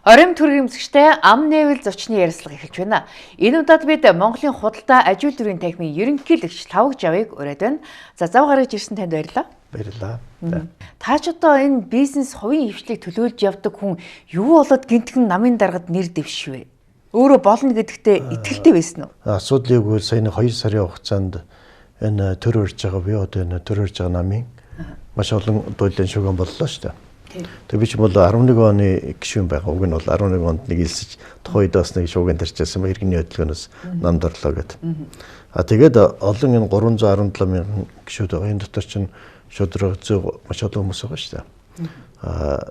Орим төргийн эмзэгчтэй ам нээвэл зочны ярилцлага эхэлж байна. Энэ удаад бид Монголын худалдаа аж үйлдвэрийн танхимын ерөнхийлөгч Лавг Жавыг ураад байна. За зав гаргаж ирсэн танд баярлалаа. Баярлалаа. Та ч одоо энэ бизнес хувийн хвшлийг төлөөлж явдаг хүн юу болоод гинтгэн намын даргад нэр дэвшвэ? Өөрөө болно гэдэгтээ итгэлтэй байсан уу? Асуудлыг үл саяны 2 сарын хугацаанд энэ төр өрж байгаа би одоо энэ төр өрж байгаа намын маш олон дуулын шугам боллоо шүү дээ. Тэг би ч бол 11 оны гишүүн байгаа. Уг нь бол 11 онд нэг илсэж тухайд бас нэг шууган тарьчихсан ба иргэний хөдөлгөөнөөс намд орлоо гэдэг. Тэгээд олон энэ 317 мянган гишүүд байгаа. Энэ дотор чинь шудраг зөв маш олон хүмүүс байгаа шүү дээ.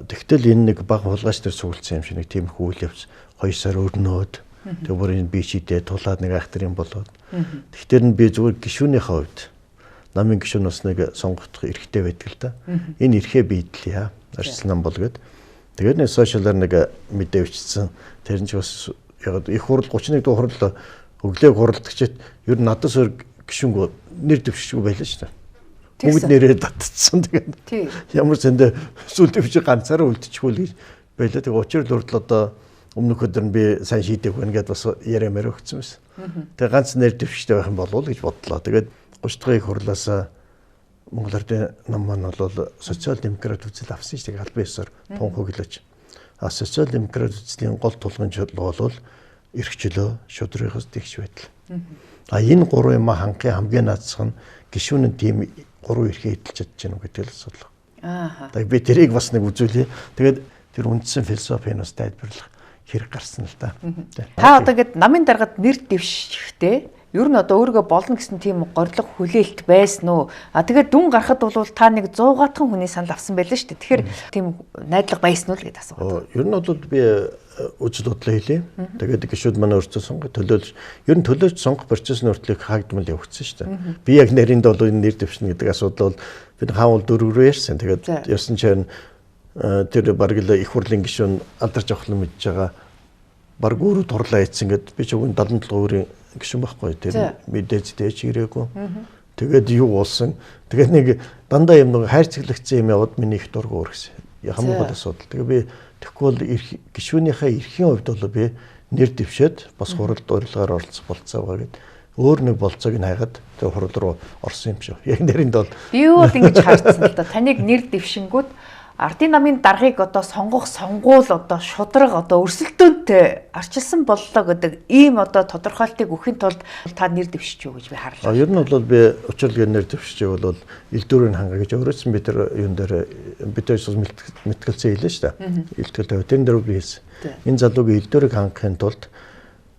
Тэгтэл энэ нэг баг хулгайч төр суулцсан юм шиг нэг тийм үйл явц 2 сар өрнөөд тэг бүр энэ би чидээ тулаад нэг айхтар юм болоод. Тэгтэр нь би зүгээр гишүүнийхээ хувьд намын гишүүн бас нэг сонгогдох эрхтэй байдаг л да. Энэ эрхээ биедлээ. Арчил нам бол гээд. Тэгээд нэг сошиалар нэг мэдээ өчсөн. Тэр нь ч бас яг их хурал 31 дуу хурал өглөөг хуралдагчид ер нь надаас өөр гишүүнгөө нэр дэвшчихгүй байлаа шүү дээ. Бүгд нэрээ татцсан тэгээд. Ямар зөндөө сүл дэвшиг ганцаараа үлдчихгүй л байлаа. Тэгээд учир л урдл одоо өмнөх өдөр нь би сайн шийдэг байна гэдээ бас яриамаар өгсөн байсан. Тэгээд ганц нэр дэвшигтэй байх юм болов уу гэж бодлоо. Тэгээд 30 дахь их хурлаас Монгол Ардын нам маань бол социал-демократ үзэл авсан шүү дээ. Албан ёсоор тун хөглөж. Социал-демократ үзлийн гол тулгамж бол эрхчлөө, шудрагаас тэгш байдал. Энэ гурван юм хангахын хамгийн наацхан гишүүн нь тийм гурван эрхээ эдэлж чадж гэнэ гэдэг л асуудал. Тэгээд би тэрийг бас нэг үзүүлье. Тэгээд тэр үндсэн философийн бас тайлбарлах хэрэг гарсан л да. Та одоо гээд намын даргад нэр дэвшихтэй ер нь одоо өөргөө болно гэсэн тийм горлог хүлээлт байсан уу? Тэгээд дүн гарахад бол та нэг 100 гатхан хүний санал авсан байлаа шүү дээ. Тэгэхээр тийм найдлага байсан уу гэдэг асуулт. Ер нь бол би үжил бодлоо хэлье. Тэгээд гişүүд манай өөрсдөө сонгох төлөөлж ер нь төлөөлж сонгох процессын уртлыг хаагдмал явагдсан шүү дээ. Би яг наринд бол энэ нэр дэвшнэ гэдэг асуудал бол бид хаавал дөрвөөр ярьсан. Тэгээд ёсон чинь тэр бараг л их хурлын гишүүн алдарч авахлан мэдж байгаа бараг өөрөө турлаа ийцэн гэд би ч үгүй 77 өөрийн гişүүн байхгүй тэр мэдээж дээч ирээгүй. Тэгээд юу болсон? Тэгээд нэг дандаа юм нэг хайрцаглагцсан юм яваад миний их дургуур гэсэн. Хамгийн гол асуудал. Тэгээд би тэгэхгүй бол гişүүнийхээ эрхийн хувьд бол би нэр дэвшээд бас хуралд урилгаар оролцох болцоо байгаа гэд өөр нэг болцоог нь хайгаад тэгээд хурал руу орсон юм шүү. Яг нэрэнд бол би юу бол ингэж харсан л да. Таныг нэр дэвшингүүд Ардын намын даргыг одоо сонгох сонгуул одоо шудраг одоо өрсөлдөөнтэй арчилсан боллоо гэдэг ийм одоо тодорхойлтыг өгөхийн тулд та нэр дэвшиж юу гэж би харлаа. Ер нь бол би учралгийн нэр дэвшиж бол элдвэрийн ханга гэж өөрөөс нь бид нар юун дээр бид өөрөөс мэтгэлцээ хэлээ шүү дээ. Илтгэл тавь тэр дээр би хэлсэн. Энэ залуугийн элдвэрийг хангахын тулд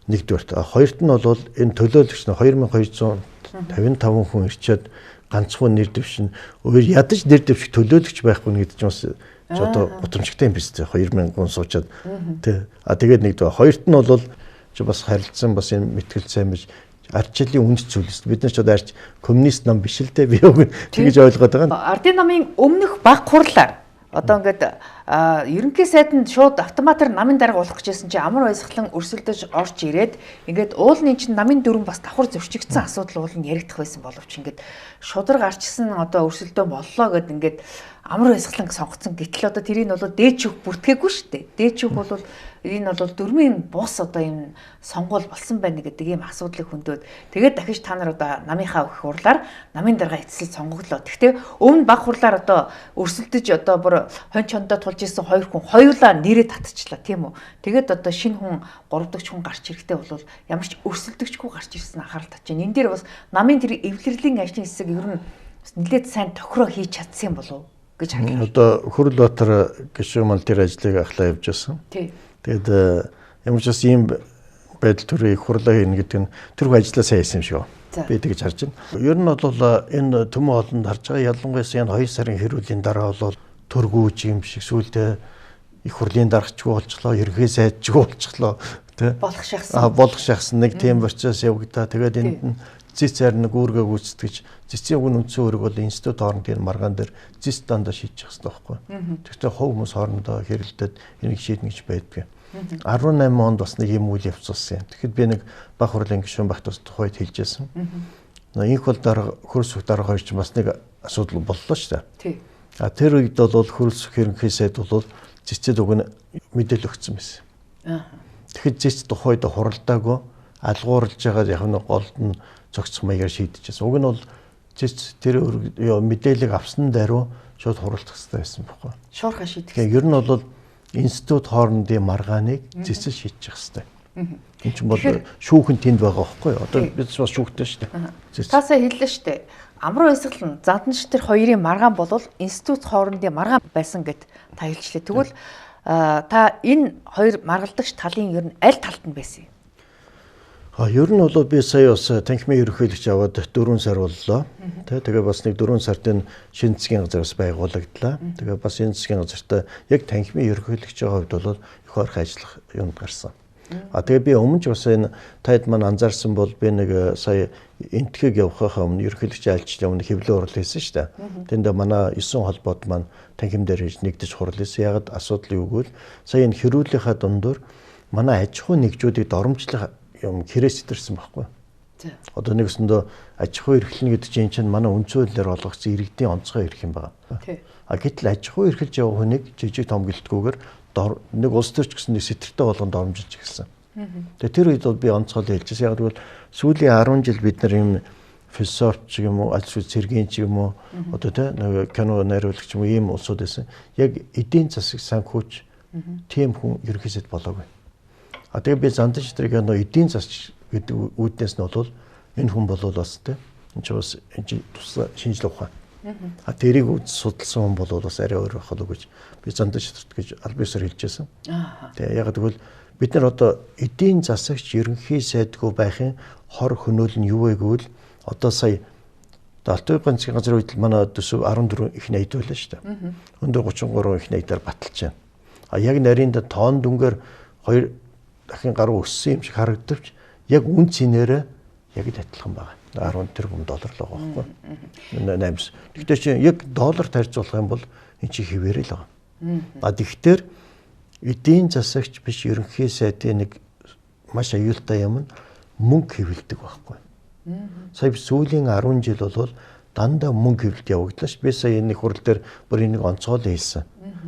нэгдүгээрт хоёрт нь бол энэ төлөөлөгч нь 2255 хүн ирчээд ганцхан нэр дэвшин өөр ядаж нэр дэвших төлөөлөгч байхгүй гэдэг чинь бас одоо гутамжигтай юм биз дээ 2000 хүн суучаад тий. Тэгээд нэгдүгээр хоёрт нь бол бас харилцсан бас энэ мэтгэлцээ мэж ардчлалын үндэс зүйлс бид нар ч одоо арч коммунист нам биш л дээ би яг тэгж ойлгоод байгаа. Ардын намын өмнөх баг хурлаар одоо ингээд ерөнхий сайданд шууд автоматар намын дарга болох гэжсэн чинь амар баясгалан өрсөлдөж орж ирээд ингээд уулын чинь намын дүрэн бас давхар зөрчигдсэн асуудал уулын яригдах байсан боловч ингээд шудраг арчсан одоо өрсөлдөө боллоо гэд ингээд амар баясгалан сонгоцсон. Гэтэл одоо тэрийг бол дээчүүх бүртгээгүй шүү дээ. Дээчүүх бол энэ бол дөрмийн бус одоо юм сонгуул болсон байна гэдэг ийм асуудлыг хөндөд тэгээд дахиж та нар одоо намынхаа их хурлаар намын дарга эцэслэл сонгоглоо. Гэхдээ өмнө баг хурлаар одоо өрсөлдөж одоо бүр хонь чондоо тулж исэн 2 хүн хоёулаа нэрээ татчихлаа тийм үү. Тэгээд одоо шинэ хүн 3 дахь хүн гарч ирэхдээ бол ямар ч өрсөлдөгчгүй гарч ирсэн анхаарал татж байна. Энэ дээр бас намын тэр эвлэрлийн ажлын хэсэг ер нь нэлээд сайн тохироо хийж чадсан юм болов гэж харагдав. Одоо Хөрөлбаатар гишүүн мал тэр ажлыг ахлаа явж байсан. Тэгээд ямар ч бас ийм байдал төрөйг хурлаа хийнэ гэдэг нь тэрхүү ажиллаа сайн хийсэн юм шиг байна. Би тэгж харж байна. Ер нь бол энэ төмөн хоолнд харж байгаа ялангуяа энэ 2 сарын хэрүүлийн дараа бол төргүүж юм шиг сүулдэ их хурлын даргачгүй болчихлоо, ерхий сайдчгүй болчихлоо тий. Болох шахсан. Болох шахсан нэг тийм процесс явагдаа. Тэгээд энд нь зис цаар нэг үүргээ гүйцэтгэж зисийн үн үндсэн үүрэг бол институт хоорондын маргаан дээр зис дандаа шийдчих хэрэгтэй байхгүй. Тэгвэл хов хүмүүс хоорондоо хэрэлдээд энийг шийднэ гэж байдгүй. 18 онд бас нэг юм үйл явц болсон юм. Тэгэхэд би нэг баг хурлын гишүүн багт бас тухайд хэлжсэн. Инх бол дараа хөрсөх дараа хоёр ч бас нэг асуудал боллоо шүү дээ. Тэр үед бол хөрсөх ерөнхий сайд бол цэцэд уг нь мэдээлэл өгсөн байсан. Тэгэхэд зэц тухайд хуралдаагүй алгуурлаж байгаа яг нэг голд нь зогцох маягаар шийдэжсэн. Уг нь бол зэц тэр мэдээлэл авсан даруй шууд хуралдах хэрэгтэй байсан байхгүй. Шуурхаа шийдэх. Тэгэхээр ер нь бол институт хоорондын маргааныг зэцэл шийдчих хэрэгтэй. Энэ ч бол шүүхэн тэнд байгаа байхгүй юу? Одоо бид бас шүүхтэй шүү дээ. Таасаа хэллээ шүү дээ. Амруу эсгэлэн заданч тэр хоёрын маргаан бол институт хоорондын маргаан байсан гэд та хэлжлээ. Тэгвэл та энэ хоёр маргалдагч талын ер нь аль талд нь байсан юм? Ер нь бол би сая бас танхимын ерөнхийлөгч аваад 4 сар боллоо. Тэгээ бас нэг 4 сартын шинэ засгийн газраас байгуулагдлаа. Тэгээ бас энэ засгийн газартаа яг танхимын ерөнхийлөгчийн хувьд бол их орхон ажиллах юмд гарсан. Тэгээ би өмнө ч бас энэ таад маань анзаарсан бол би нэг сая энтхийг явахаа өмнө ерөнхийлөгчийн альчдын өмнө хэвлэл урал хийсэн шүү дээ. Тэнд манай 9 холбоод маань танхим дээр хийж нэгдэж хурал хийсэн. Ягд асуудал юу гэвэл сая энэ хэрүүлийнхаа дундуур манай аж ахуй нэгжүүдийг доромжлох юм хэрэгс итэрсэн байхгүй. Одоо нэгсэндээ аж ахуй эрхлэнэ гэдэг чинь манай үндсэн хуулиар олгогдсон иргэдийн онцгой эрх юм байна. Гэтэл аж ахуй эрхэлж явах хүнийг жижиг том гэлтгүүгээр нэг улс төрч гэсэн нэг сэтэртэй болгонд доромжилж гисэн. Тэгээ тэр үед бол би онцгой хэлжсэн. Яг тэгвэл сүүлийн 10 жил бид нар юм философч ч юм уу, аль цэргийн ч юм уу, одоо нэг кино найруулагч юм ийм улсууд байсан. Яг эдийн засаг санхүүч тийм хүн ерөнхийдөө болоогүй. Тэгээ би зандан шитрийг эдийн засаг гэдэг үүднээс нь бол энэ хүн бол бас энэ ч бас энэ тусла шинжлэх ухаан. Тэрийг судалсан хүн бол бас арай өөр байх болов гэж би зандан шитрт гэж аль биесээр хэлжсэн. Тэгээ яг тэгвэл бид нар одоо эдийн засагч ерөнхий сайдгүй байхын хор хөнөөл нь юу вэ гэвэл одоо сая Алтай ганцхан газрын үед манай төсөв 14 их найд байлаа шүү дээ. Өндөр 33 их найдаар баталж байна. Яг нарийн тоон дүнгээр 2 дахин гаруй өссөн юм шиг харагдавч яг үн цэнээрээ яг л адилхан байна. 10 тэрбум доллар л байгаа байхгүй. 8. Тэгтээ чи яг долларт харьцуулах юм бол энэ чи хэвээрээ л байгаа. Тэгтэр эдийн засагч биш ерөнхий сайдын нэг маш аюултай юм нь мөнгө хэвлдэг байхгүй. Сая сүүлийн 10 жил бол дандаа мөнгө хэвлэлт явагдлаа ш. Би сая энэ хурал дээр бүр энийг онцгой хэлсэн.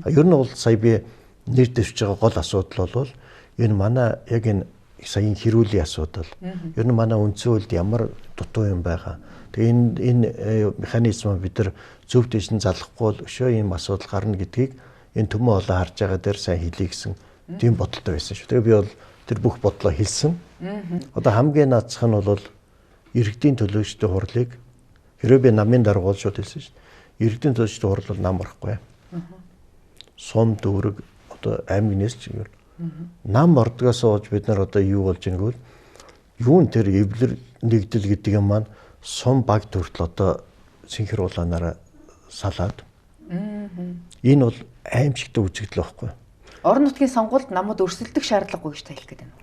Ер нь бол сая би нэр дэвшиж байгаа гол асуудал бол энэ манай яг энэ саяын хэрүүлийн асуудал. Ер нь манай үндсэн хуульд ямар дутуу юм байгаа. Тэгээ энэ механизм бид нар зөв дэшин залахгүй өшөө ийм асуудал гарна гэдгийг энэ төмөн олон харж байгаа дээр сайн хэлье гэсэн тийм бодолтой байсан шүү. Тэгээ би бол тэр бүх бодлоо хэлсэн. Одоо хамгийн наацх нь бол иргэдийн төлөөлөгчдийн хурлыг хэрвээ би намын даргуул шууд хэлсэн шүү. Иргэдийн төлөөлөгчдийн хурл бол нам орохгүй. Сум дүүрэг одоо аймагнээс ч юм. Нам ордгоос олж бид нар одоо юу болж ийнэгвэл юун тэр эвлэр нэгдэл гэдэг юм маань сум баг төртөл одоо синхрууланаараа салаад. Энэ бол аимшигтай үзэгдэл байхгүй. Орон нутгийн сонгуульд намууд өрсөлдөх шаардлагагүй гэж тайлх гэдэг нь.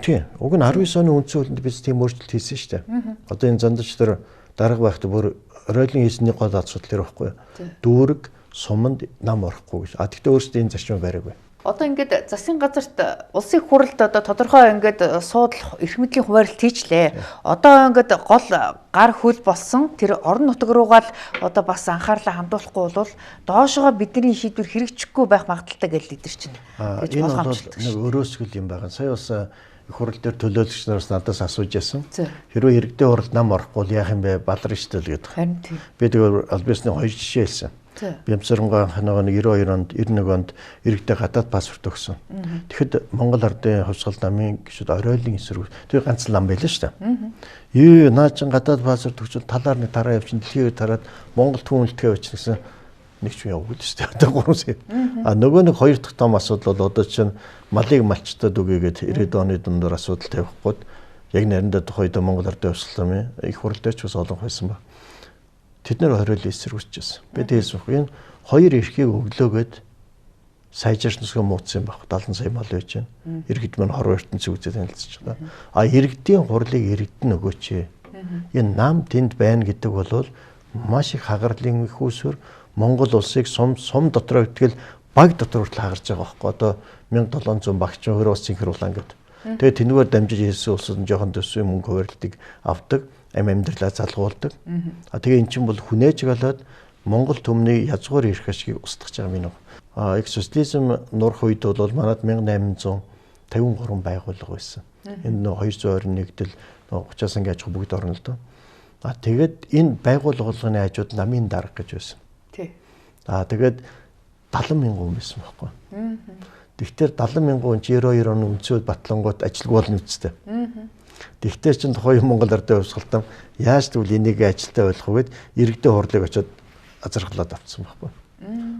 Тийм. Уг нь 19 оны үндсэн хуулинд biz тийм өөрчлөлт хийсэн шүү дээ. Одоо энэ зандаж тэр дарга байхдаа бүр оройлын хийсний гол асуудал тэр байхгүй. Дүүрэг суманд нам орохгүй гэж. Тэгтээ өөрсдөө энэ зарчим бариагүй. Одоо ингээд засгийн газарт улсын хурлд одоо тодорхой ингээд суудлах эрх мэдлийн хуваарлт хийчлээ. Одоо ингээд гол гар хөл болсон тэр орон нутаг руугаа л одоо бас анхаарлаа хандуулахгүй бол доошогоо бидний шийдвэр хэрэгжихгүй байх магадaltaй гэж лидер чинь. Энэ бол нэг өрөөсгөл юм байгаа. Сая бас их хурал дээр төлөөлөгч нараас надаас асууж яасан. Хэрвээ иргэдийн хуралд нам орохгүй яах юм бэ? Балар штэл гэдэг. Би тэр албасны 2 жишээ хэлсэн. Бямсарнгаа ханаа 92 онд 91 онд иргэдэд гадаад паспорт өгсөн. Тэгэхэд Монгол Ардын хувьсгал намын гişүүд оройлын эсрэг тэр ганц лам байлаа шүү дээ. Наа чин гадаад паспорт өгчвөл талаар нэг тараа явчихын дэлхийд тараад Монгол түүнэлтгээ өчнөсөн нэг ч юм явуулж шүү дээ. Одоо 3 сая. Нөгөө нэг 2 дахь том асуудал бол одоо чин малыг малчтад үгээгээд 90 оны дундуур асуудал тавих гээд яг нариндаа тухайд Монгол Ардын хувьсгал намын их хурал дээр ч бас олон хойсон ба. Тэд нэр оройлын эсэргүүцчихсэн. Би тэгсэн юм. Энэ хоёр эрхийг өглөөгөөд сайжирсносгоо мууцсан байх. 70 сая мал байж байна. Иргэд маань хорвоо ертөнцийн үзэл танилцж байгаа. Иргэдийн хурлыг иргэд нь өгөөч. Энэ нам тэнд байна гэдэг бол маш их хагарлын их усүр Монгол улсыг сум дотроо итгэл баг дотор хүртэл хагарч байгаа байхгүй. Одоо 1700 багч өөрөө бас синхруулан гэдэг. Тэгээ тэнүүгээр дамжиж хэлсэн улсууд нь жоохон төсвийн мөнгө хуваарлтыг авдаг. Амьдралаа залгуулдаг. Тэгээ эн чинь бол хүнээж галаад Монгол төмний язгуур эрх ашгийг устгах байгаа юм. Социализм нурах үед бол манад 1800 53 байгууллага байсан. Энэ 221 дэл 30-аас ингээ аж ахуй бүгд орно л доо. Тэгээд энэ байгууллагын хажууд намын дарга гэж байсан. Тий. Тэгээд 70,000 хүн байсан байхгүй. Тэгэхээр 70,000 хүн 92 оны өнцөд батлангууд ажилгүй болно үстэй. Тэгэхээр чин тухайн Монгол Ардын хувьсгалтан яаж тэгвэл энийг ажилтаа ойлгох вэ гэд иргэдийн хурлыг очиод азархлаад авцсан байхгүй.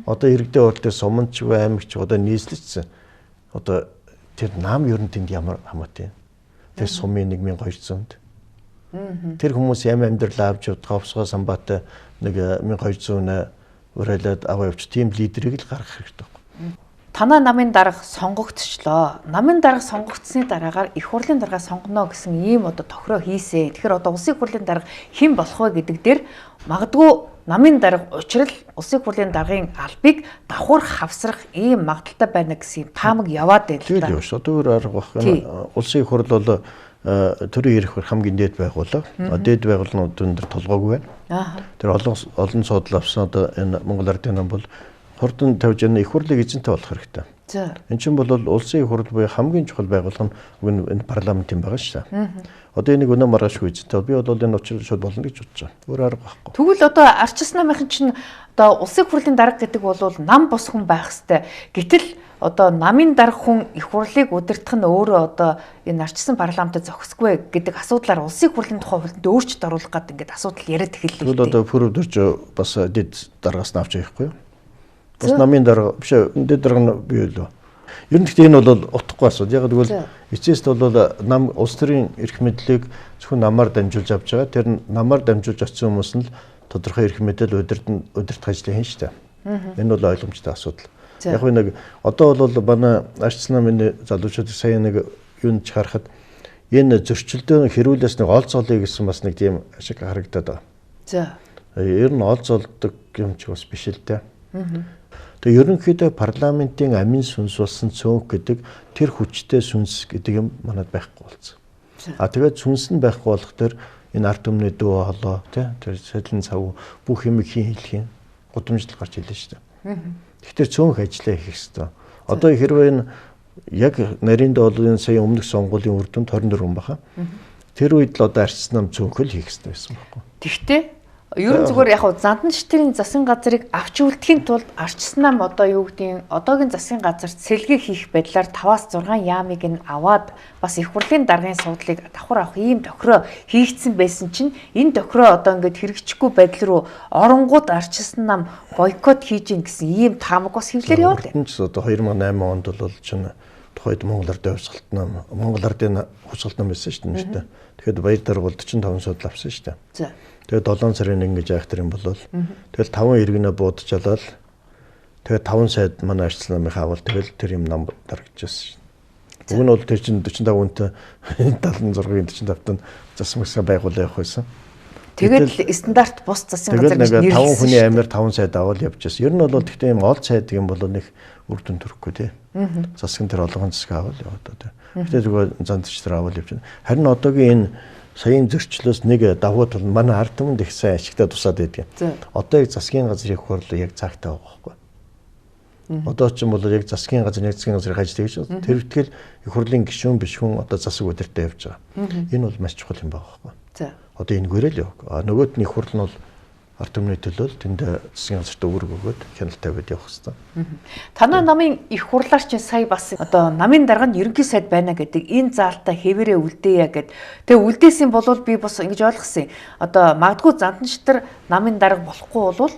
Одоо иргэдийн хурлын суманч аймагч одоо нийслэлцсэн. Одоо тэр нам ер нь тэнд ямар хамаатай. Тэр сумын 1200-д. Тэр хүмүүс ямар амьдрал авч явдаг ховсгоо самбаатай нэг 1200-аа урайлаад аваа явж тийм лидерийг л гаргах хэрэгтэй байна. Танай намын дарга сонгогдчихлоо. Намын дарга сонгогдсны дараагаар их хурлын дарга сонгоно гэсэн ийм одоо тохироо хийсэн. Тэгэхээр одоо улсын хурлын дарга хэн болох вэ гэдэг дээр магадгүй намын дарга учрал улсын хурлын даргын албыг давхар хавсрах ийм магадaltaй байна гэсэн таамаг яваад байна л да. Тийм шүү. Одоо өөр арга бах. Улсын их хурл бол төрийн ирэх хамгийн дээд байгууллага. Дээд байгууллагын өндөр толгойг байна. Тэр олон судал авсан одоо энэ Монгол Ардын нам бол хурдан тавьж яана их хурлыг эзэнтэй болох хэрэгтэй. За. Энд чинь бол улсын их хурл буюу хамгийн чухал байгууллага нь энэ парламентын байгаа шүү дээ. Одоо энийг өнөө маргаашгүй эзэнтэй. Би бол энэ учрал шууд болно гэж бодож байгаа. Өөр арга байхгүй. Тэгвэл одоо арчилсан намынхан чинь одоо улсын хурлын дарга гэдэг бол нам бус хүн байх хэвээр. Гэтэл одоо намын дарга хүн их хурлыг удирдах нь өөрөө одоо энэ арчилсан парламентд зохисгүй гэдэг асуудлаар улсын хурлын тухай хуулинд өөрчлөлт оруулах гэдэг ингээд асуудал яриад эхэллээ. Тэгвэл одоо пүрөвдөрж бас дэд даргаас нь авч явахгүй юу? Бас намын дарга биш дэд дарга нь бий лөө. Ер нь гэхдээ энэ бол утгагүй асуудал. Яг тэгвэл эцэст бол нам улс төрийн эрх мэдлийг зөвхөн намаар дамжуулж авч байгаа. Тэр намаар дамжуулж очсон хүмүүс нь л тодорхой эрх мэдэл удирдах ажлыг хийн штэ. Энэ бол ойлгомжтой асуудал. Яг нэг одоо бол манай арчсан намын залуучууд сая нэг юунд ч харахад энэ зөрчилдөөн хэрүүлээс нэг олцоолъё гэсэн бас нэг тийм ашиг харагдаад байгаа. За. Ер нь олцолдог юм ч бас биш л дээ. Тэгээ ерөнхийдөө парламентын амин сүнс болсон цөөнх гэдэг тэр хүчтэй сүнс гэдэг юм манад байхгүй болсон. Тэгээд сүнс нь байхгүй болох тэр энэ ард түмний дөө холоо тэр сэлэн цав бүх юм хийх гудамжлал гарч илээ шүү дээ. Тэгэхээр цөөнх ажиллаа хийх хэрэгтэй. Одоо хэрвээ энэ яг нарийн доолын сая өмнөх сонгуулийн үр дүнд 24 баха. Тэр үед л одоо арчсан нам цөөнх л хийх хэрэгтэй байсан байхгүй. Тэгтээ ерөн зүгээр яг зандан шитрийн засгийн газрыг авч үлдэхийн тулд арчсан нам одоо юу гэдгийг одоогийн засгийн газарт сэлгээ хийх байдлаар 5-6 яамыг нь аваад бас их хурлын даргын суудлыг давхар авах ийм тохироо хийгдсэн байсан чинь энэ тохироо одоо ингээд хэрэгжихгүй байдал руу оронгууд арчсан нам бойкот хийж гин гэсэн ийм таамаг бас хэвлэр яваад байна. Энд ч одоо 2008 онд бол чинь тухайд Монгол Ардын хувьсгалт нам Монгол Ардын хувьсгалт нам байсан шүү дээ. Тэгэхэд баяр дарга бол 45 судал авсан шүү дээ. За. Тэгээд 7 сарын ингэж яах тэр юм болол. Тэгэл 5 иргэнэ буудчихлаа. Тэгээд 5 сайд манай арчсан намын хаавал тэгэл тэр юм нам дарагдчихсан. Уг нь бол тэр чинь 45 хүнтэй 76-ийн 45 тань засгийн газар байгуулаа явах байсан. Тэгэл стандарт бус засгийн газар гэж нэрлсэн. 5 хүний амир 5 сайд аваад явчихсан. Ер нь бол тэгтээ юм ол сайд юм бол нэг үр дүн төрөхгүй тий. Засгийн тэр олгон засаг аваад яваад тий. Гэтэ зүгээр зантч тэр аваад явчихна. Харин одоогийн энэ саяын зөрчлөөс нэг давуу тал манай ард түмэнд их сайн ашигтай тусаад байдаг. Одоо яг засгийн газрын хурл яг цагтаа байгаа байхгүй. Одоо ч юм бол яг засгийн газрын ажлыг хийж байгаа. Тэр ихтгэл их хурлын гишүүн биш хүн одоо засаг удирдах явж байгаа. Энэ бол маш чухал юм байгаа байхгүй. За. Одоо энэ гэрэл яв. Нөгөөд нь их хурл нь бол ард түмний төлөө тэнд засгийн газарт үүрэг өгөөд хяналт тавиад явах хэрэгтэй. Танай намын их хурлаар чинь сая бас одоо намын дарганд ерөнхий сайд байна гэдэг энэ заалтаа хэвээрээ үлдээе гэд. Тэгээ үлдээсэн болвол би бас ингэж ойлгосон. Одоо магадгүй зандан шитэр намын дарга болохгүй болвол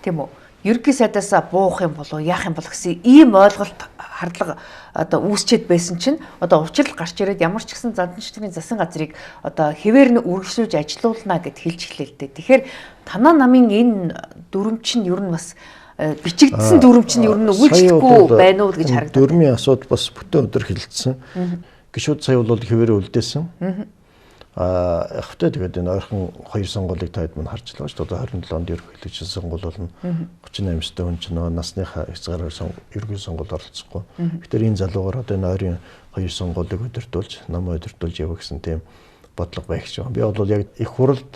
тийм үү? Ерөнхий сайдаасаа буух юм болов яах юм бол гэсэн ийм ойлголт хардлага одоо үүсчээд байсан чинь одоо учрал гарч ирээд ямар ч гэсэн зандан шитрийн засгийн газрыг одоо хэвээр нь үргэлжлүүлж ажилуулна гэд хэлж эхлэв л дээ. Тэгэхээр танай намын энэ дүрм чинь ер нь бас бичигдсэн дүрм чинь ер нь үйлчлэхгүй байна уу гэж харагдав. Дүрмийн асуудал бас бүтэн өдөр хилцсэн. Гишүүд сая бол хэвээрээ үлдээсэн. Ахтай тэгээд энэ ойрхон 2 сонгуулийг таад мань харж байгаа шүү дээ. Одоо 27 онд ерөнхийлөгчийн сонгуул болно. 38 хүн ч нөө насныхаа хязгаараар ерөнхий сонгуульд оролцохгүй. Тэгэхээр энэ залуугаар одоо энэ ойрын 2 сонгуулийг өдөртүүлж, намаа өдөртүүлж явах гэсэн тийм бодлого байх шиг байна. Би бол яг их хуралд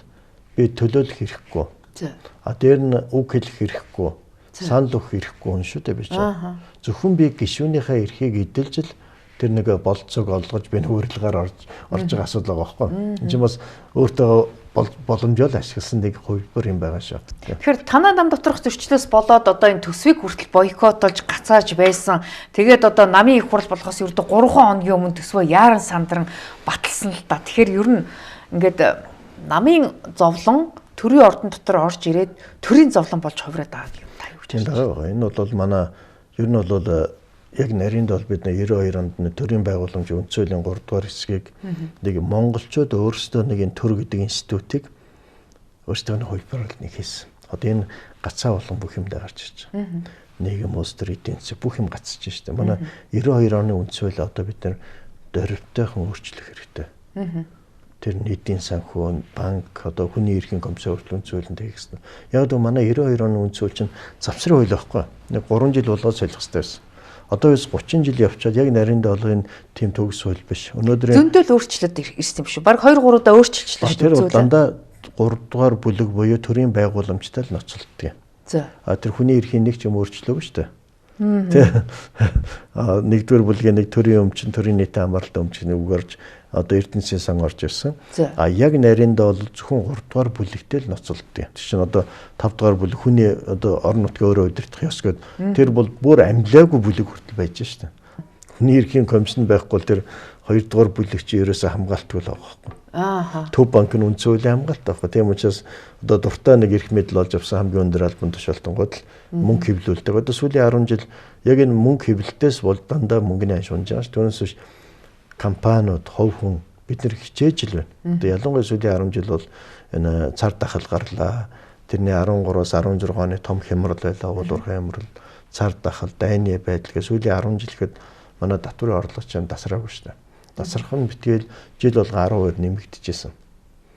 би төлөөлөх хэрэггүй. Дээр нь үг хэлэх хэрэггүй. Санал өгөх хэрэггүй хүн шүү дээ би чинь. Зөвхөн би гишүүнийхээ эрхийг эдэлж л тэр нэг болцоог олгож би хөрөлгөөр орж байгаа асуудал байгаа байхгүй. Энд чинь бас өөртөө боломжтой ашигласан нэг хувилбар юм байгаа шүү. Тэгэхээр танаа нам доторх зөрчлөөс болоод одоо энэ төсвийг хүртэл бойкотолж гацааж байсан. Тэгээд одоо намын их хурл болохоос ердөө 3 хоногийн өмнө төсвөө яаран сандран баталсан л та. Тэгэхээр ер нь ингээд намын зовлон төрийн ордон дотор орж ирээд төрийн зовлон болж хувираад байгаа юм та юу гэж байна. Энэ бол манай ер нь бол яг нарийнд бол бид 92 онд төрийн байгууламж үндсөлийн 3 дугаар хэсгийг нэг монголчууд өөрсдөө нэг энэ төр гэдэг институтыг өөрсдөө хувилбарлал нэг хийсэн. Одоо энэ гацаа болон бүх юмдаа гарч ирж байгаа. Нийгэм улс төр эдийн засаг бүх юм гацж штэ. Манай 92 оны үндсөөл одоо бид нар дөрвтойхон өөрчлөх хэрэгтэй. Тэр нийтийн санхүү, банк, одоо хүний эрхийн комиссар үндсөөлөнд хийгсэн. Яг одоо манай 92 оны үндсөөл чинь завсрын хууль байхгүй. Нэг 3 жил болоод солих хэрэгтэй байсан. Одоо бас 30 жил явчаад яг нарийн долларын тийм төгс хууль биш. Өнөөдөр зөндөл өөрчлөлт ирсэн юм шүү. Бараг 2-3 удаа өөрчилчихлээ шүү. Тэр дандаа 3 дугаар бүлэг буюу төрийн байгууламжтай л ноцолддог юм. За. Тэр хүний эрхийн нэг ч юм өөрчлөөгүй шүү дээ. Нэгдүгээр бүлгийн нэг төрийн өмчин, төрийн нийтийн амралт өмчин үгээрж одоо Эрдэнэсийн сан орж ирсэн. Яг нарийнда бол зөвхөн 3 дугаар бүлэгтэй л ноцолддог. Чинь одоо 5 дугаар бүлэг хүний одоо орон нутгийн өөрөө удирдах ёс гээд тэр бол бүр амлаагүй бүлэг хүртэл байж штэ. Хүний эрхийн комиссн байхгүй бол тэр 2 дугаар бүлэг чи ерөөсөө хамгаалтгүй л байгаа байхгүй. Төв банкны үндсөлийн хамгаалт байхгүй. Тийм учраас одоо дуртай нэг эрх мэдэл олж авсан хамгийн өндөр албан тушаалтангууд л мөнгө хэвлүүлдэг. Одоо сүүлийн 10 жил яг энэ мөнгө хэвлэлтээс бол дандаа мөнгөний анш унж байгаа ш. Түүнээс биш компаниуд, хувь хүн бид нар хичээж л байна. Одоо ялангуяа сүүлийн 10 жил бол энэ цар тахал гарлаа. Тэрний 13-аас 16 оны том хямрал байлаа, уулуурх хямрал, цар тахал, дайны байдал гэж сүүлийн 10 жил гэхэд манай татврын орлого чинь тасраагүй шүү дээ. Тасрах нь битгээл жил болго 10% нэмэгдэжсэн.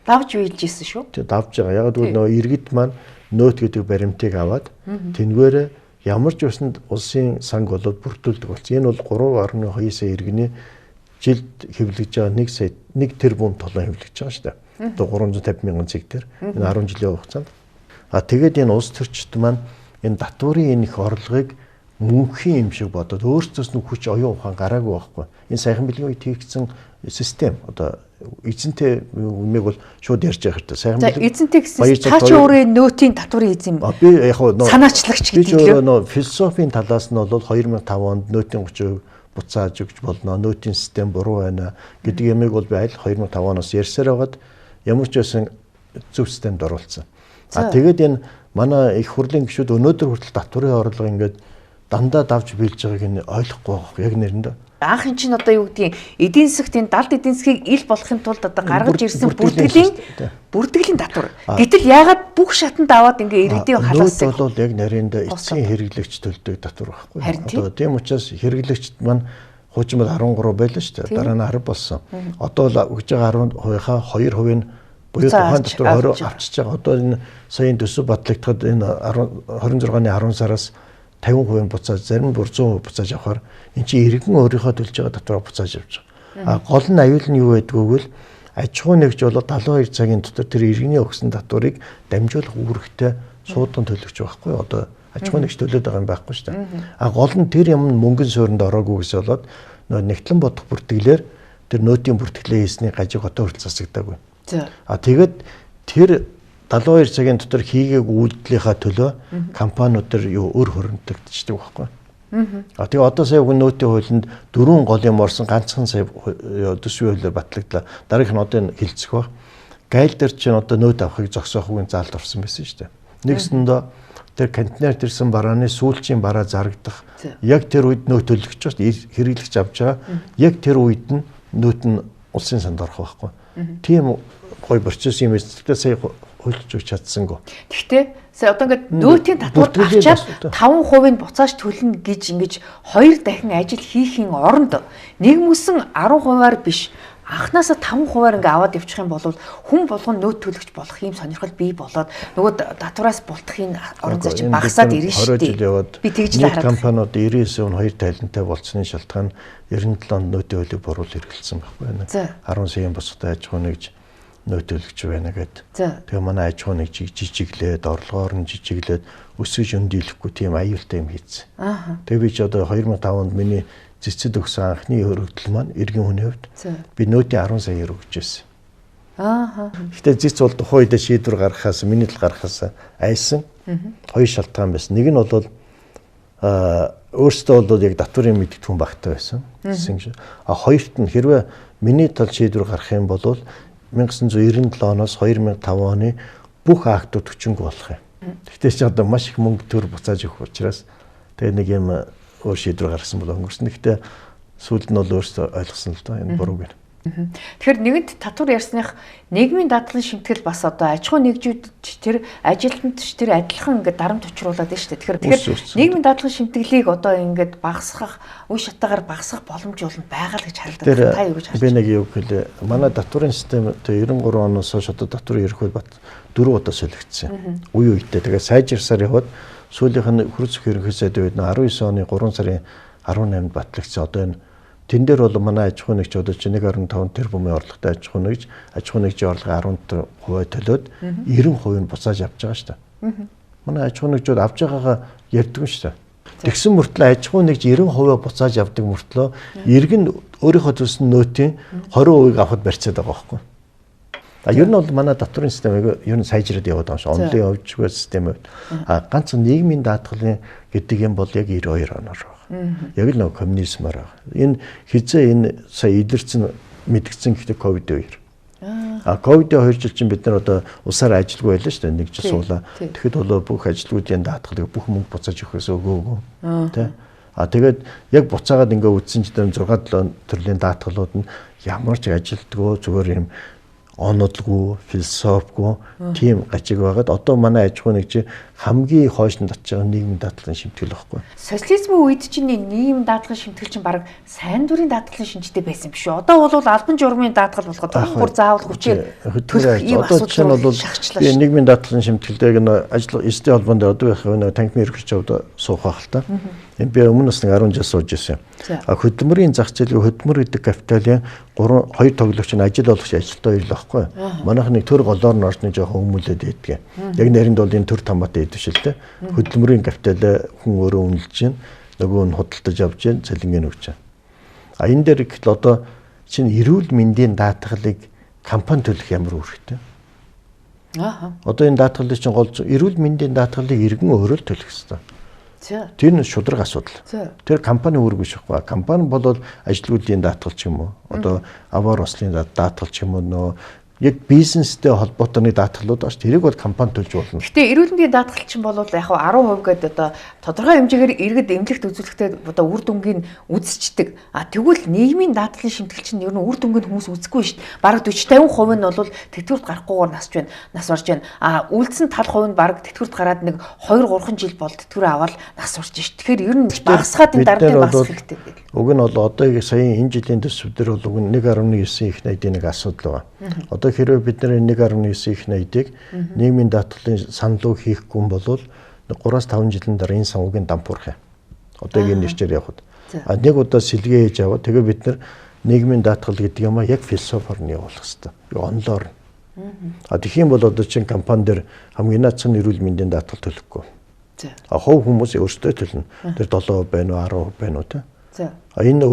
Давж биелжсэн шүү. Тэг давж байгаа. Яг л нөгөө иргэд маань нөөт гэдэг баримтыг аваад тэнгээрээ ямар ч усанд улсын санг болоод бүрдүүлдэг болсон. Энэ бол 3.2 сая иргэний жилд хэвлэж байгаа 1 тэрбум толон хэвлэж байгаа шүү дээ. Одоо 350 мянган цэг дээр энэ 10 жилийн хугацаанд. Тэгээд энэ улс төрчид маань энэ татврын энэ их орлогыг мөнхийн юм шиг бодоод өөрсдөөс нь хүч оюун ухаан гараагүй байхгүй. Энэ сайхан бэлгийн үед хийгдсэн систем одоо эзэнтэй юмэг бол шууд ярьж байгаа хэрэгтэй. Сайхан бэлэг. Эзэнтэй гэсэн та ч өөрөө нөөтийн татврын эзэн. Би яг нь санаачлагч гэдэг лээ. Би нөө философийн талаас нь бол 2005 онд нөөтийн 30% буцааж өгч болно. Нөөтийн систем буруу байна гэдэг юмэг бол би аль 2005 оноос ярьсаар байгаад ямар ч байсан зөв системд оруулсан. Тэгээд энэ манай их хурлын гишүүд өнөөдөр хүртэл татврын орлого ингээд дандаа давж биелж байгааг нь ойлгохгүй байгаа яг нэрэндээ. Анхын чинь одоо юу гэдгийг эдийн засгийн далд эдийн засгийг ил болохын тулд одоо гаргаж ирсэн бүртгэлийн татвар. Гэтэл яагаад бүх шатанд аваад ингээ иргэдийн халаасыг бол яг нэрэндээ эцсийн хэрэглэгч төлдөг татвар байхгүй. Одоо тийм учраас хэрэглэгчд маань хуучин бол 13 байлаа шүү дээ. Дараа нь 10 болсон. Одоо л өгж байгаа 10%-ийнхаа 2% нь буюу тухайн татвар 20 авчиж байгаа. Одоо энэ саяын төсөв батлагдахад энэ 26-ны 10 сараас 50% буцааж зарим бүр 100% буцааж авахаар эн чинь иргэн өөрийнхөө төлж байгаа татвараа буцааж авч байгаа. Гол нь аюул нь юу байдг вэ гэвэл аж ахуй нэгж болоод 72 цагийн дотор тэр иргэний өгсөн татварыг дамжуулах үүрэгтэй суудан төлөгч байхгүй. Одоо аж ахуй нэгж төлөөд байгаа юм байхгүй шүү дээ. Гол нь тэр юм мөнгөн суурьнд ороогүй гэсэн болоод нэгтлэн бодох бүртгэлээр тэр нөөтийн бүртгэлээ хийсний гажиг хотоо хүртэл засагдаагүй. Тэгээд тэр 72 цагийн дотор хийгээг үйлдэлийнхаа төлөө компаниуд төр юу өр хөрөмтөгдчихдэг байхгүй. Тэгээ одоо сая нөөтийн хуулинд 4 гол юм орсон ганцхан сая төсвийн хуулиар батлагдлаа. Дараагийнх нь одоо энэ хилцэх баг. Гайл дээр чинь одоо нөөт авахыг зогсоохын заалд орсон байсан шүү дээ. Нэгсэндээ тэр контейнер тэрсэн барааны сүүлчийн бараа зарагдах. Яг тэр үед нөөт төлөгч шүү дээ. Хэрэглэгч авч байгаа. Яг тэр үед нь нөөт нь улсын санд орох байхгүй. Тийм гой процесс юм эсвэл сая хөлж өгч чадсангүй. Гэхдээ сая одоо ингээд нөөтийн татвар авчаад 5% нь буцааж төлнө гэж ингэж 2 дахин ажил хийхийн оронд нэгмүсэн 10%-аар биш анханасаа 5%-аар ингээ аваад явчих юм бол хүн болгон нөөт төлөгч болох юм сонирхол бий болоод нөгөө татвараас бултахын орон зай чинь багасаад ирнэ шүү дээ. Би тэгж л хараад компаниуд 99 он 2 тайлантай болцсны шалтгаан 97 онд нөөтийн хуулийг буруул хэрэгэлсэн байхгүй байна. 10 саяын босготой аж ахуй нэгж нөөт төлөгч байна гэд. Тэгээ манай аж ахуй нэг жижиглээд, орлогоор нь жижиглээд өсөж өндийлэхгүй тийм аюултай юм хийсэн. Тэгээ би ч одоо 2005 онд миний цэцэд өгсөн анхны өргөдөл маань иргэн хүний хувьд би нөөдийн 10 саяар өгч байсан. Гэхдээ зэц бол тухайн үед шийдвэр гаргахаас миний тал гаргахаас айсан. Хоёр шалтгаан байсан. Нэг нь бол өөртөө бол яг татврын мэддэг хүн багтаа байсан. Хоёрт нь хэрвээ миний тал шийдвэр гарах юм бол 1997 оноос 2005 оны бүх актууд хүчингүй болох юм. Гэхдээ ч одоо маш их мөнгө төр буцааж өгөх учраас тэгээ нэг юм өөр шийдвэр гаргасан бол өнгөрсөн. Гэхдээ сүүлд нь бол өөртөө ойлгосон л доо энэ бурууг нь. Тэгэхээр нэгэнт татвар ярьсных нийгмийн даатгалын шимтгэл бас одоо аж ахуй нэгжүүд тэр ажилтнууд тэр адилхан ингээд дарамт учруулад байна шүү дээ. Тэгэхээр нийгмийн даатгалын шимтгэлийг одоо ингээд багасгах, үе шатаагаар багасгах боломж болно байгаа л гэж харагдав. Та юу гэж харж байна? Би нэг юу гэлээ. Манай татварын систем 93 оноос хойш одоо татвар ерөнхийд бат 4 удаа солигдсон. Үе үедээ тэгээ сайжирсаар яваад сүүлийнх нь хөрөцөх ерөнхий сайдын үед 19 оны 3 сарын 18-нд батлагдсан. Одоо энэ тэн дээр бол манай аж ахуй нэгж одоо 1.5 тэрбумын орлоготой аж ахуй нэгжийн орлого 10% төлөөд 90% нь буцааж авч байгаа шүү дээ. Манай аж ахуй нэгжүүд авч байгаагаа ярьдаг шүү дээ. Тэгсэн мөртлөө аж ахуй нэгж 90% буцааж авдаг мөртлөө иргэн өөрийнхөө төлсөн нөөтийн 20% авахд барьцаад байгаа байхгүй. Ер нь бол манай татварын систем ер нь сайжраад яваад байгаа шүү. Онлын овжгүй систем үед. Ганц нийгмийн даатгалын гэдэг юм бол яг 92 оноор. Яг л нэг коммунизмаар байгаа. Энэ хизээ энэ сая илэрсэн мэдгдсэн гэхдээ ковид 2. Ковид 2 жил чинь бид нар одоо усаар ажилгүй байлаа шүү дээ. Нэг жил суулаа. Тэгэхэд бол бүх ажилгүйдийн даатгалыг бүх мөнгө буцааж өгөхөөс өгөөгүй. Тэ. Тэгээд яг буцаагаад ингээ үтсэн чинь 6-7 төрлийн даатгалууд нь ямар ч ажилтгүй зүгээр юм онодлгүй, философигүй тийм гажиг байгаад одоо манай аж ахуй нэгж хамгийн хойшнд очиж байгаа нийгмийн даатгалын шимтгэл байхгүй. Социализмын үед чинь нийгмийн даатгалын шимтгэл чинь баг сайн дурын даатгалын шинжтэй байсан биш үү? Одоо бол албан журмын даатгал болгоод бүр заавал хүчээр төлөх ийм асуудал бол би нийгмийн даатгалын шимтгэлтэйг нь ажил эсдийн холбоонд одоо байх нэг танхимын ерөнхийлөгчөд суух байх л та. Энэ би өмнөөс нэг 10 жил сууж ирсэн. Хөдөлмөрийн зах зээлийн хөдөлмөр гэдэг капиталын 2 тоглогч нь ажил олгогч ажилтаа ирлээ байхгүй. Манайх нэг төр голоор нь орчны жоохон өмүүлээд идэх. Яг нэрэнд бол энэ төр тамаатай идэх шил тэ. Хөдөлмөрийн капитал хүн өөрөө үнэлж чинь нөгөө нь худалдаж авч чинь цалингийн өгч чинь. Энэ дээр ихэл одоо чинь эрүүл мэндийн даатгалыг компани төлөх ямар үүрэгтэй. Одоо энэ даатгалыг чинь гол эрүүл мэндийн даатгалыг иргэн өөрөө төлөх ёстой. Тэр нь шудраг асуудал. Тэр компани үүрэг биш байхгүй. Компани бол ажилгүйдийн даатгал ч юм уу. Одоо аваар ослын даатгал ч юм уу нөө яг бизнестэй холбоотой нэг даатгалууд байна. Тэрийг бол компани төлж болно. Гэхдээ эрүүл мэндийн даатгал чинь бол яг 10% гэдэг одоо тодорхой хэмжээгээр иргэд эмнэлэгт үзүүлэхдээ одоо үр дүнгийн үзчихдэг. Тэгвэл нийгмийн даатгалын шимтгэл чинь ер нь үр дүнгийн хүмүүс үзэхгүй шүү дээ. Бараг 40-50% нь бол тэтгэврт гарахгүйгээр насч байна. Нас орж байна. Үлдсэн тал хувь нь бараг тэтгэврт гараад нэг 2-3 жил бол тэтгэврээ аваад нас орж шүү. Тэгэхээр ер нь багасгаад энэ дарамтыг багасгах хэрэгтэй гэдэг. Уг нь бол одоо сая энэ жилийн төсвдөр бол уг нь 1.9 их найдын нэг асуудал байна. Одоо хэрвээ бид нэр 1.9 их найдыг нийгмийн даатгалын саналуу хийхгүй юм бол 3-5 жилийн дараа энэ санхүүгийн дампуурах юм. Одоогийн нэрчээр явхад. Нэг удаа сэлгээ хийж аваад тэгээ бид нар нийгмийн даатгал гэдэг юм а яг философоор нь явуулах хэрэгтэй. Онлоор. Тэгэх юм бол одоо чинь компани дээр хамгийн наацхан эрүүл мэндийн даатгал төлөхгүй. Хов хүмүүс өөрсдөө төлнө. Тэр 7% байна уу 10% байна уу те. Энэ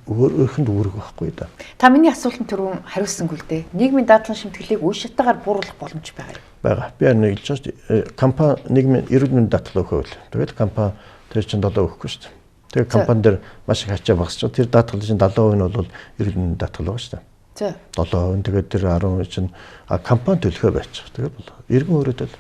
өөрөөхөнд үүрэг байхгүй да. Та миний асуултанд түрүүн хариулсангүй л дээ. Нийгмийн даатгалын шимтгэлийг үе шатаагаар бууруулах боломж байгаа юу? Бага. Би нэг ч компани нийгмийн эрүүл мэндийн даатгал өгөхөв. Тэгээд компани тэр чинь 7 өгөхгүй шүү дээ. Тэгээд компани дээр маш их ачаа багасч тэр даатгалын чинь 70% нь бол эрүүл мэндийн даатгал байгаа шүү дээ. 7% тэгээд тэр 10% чинь компани төлөхөө байчих. Тэгээд бол иргэн өөрөө төл.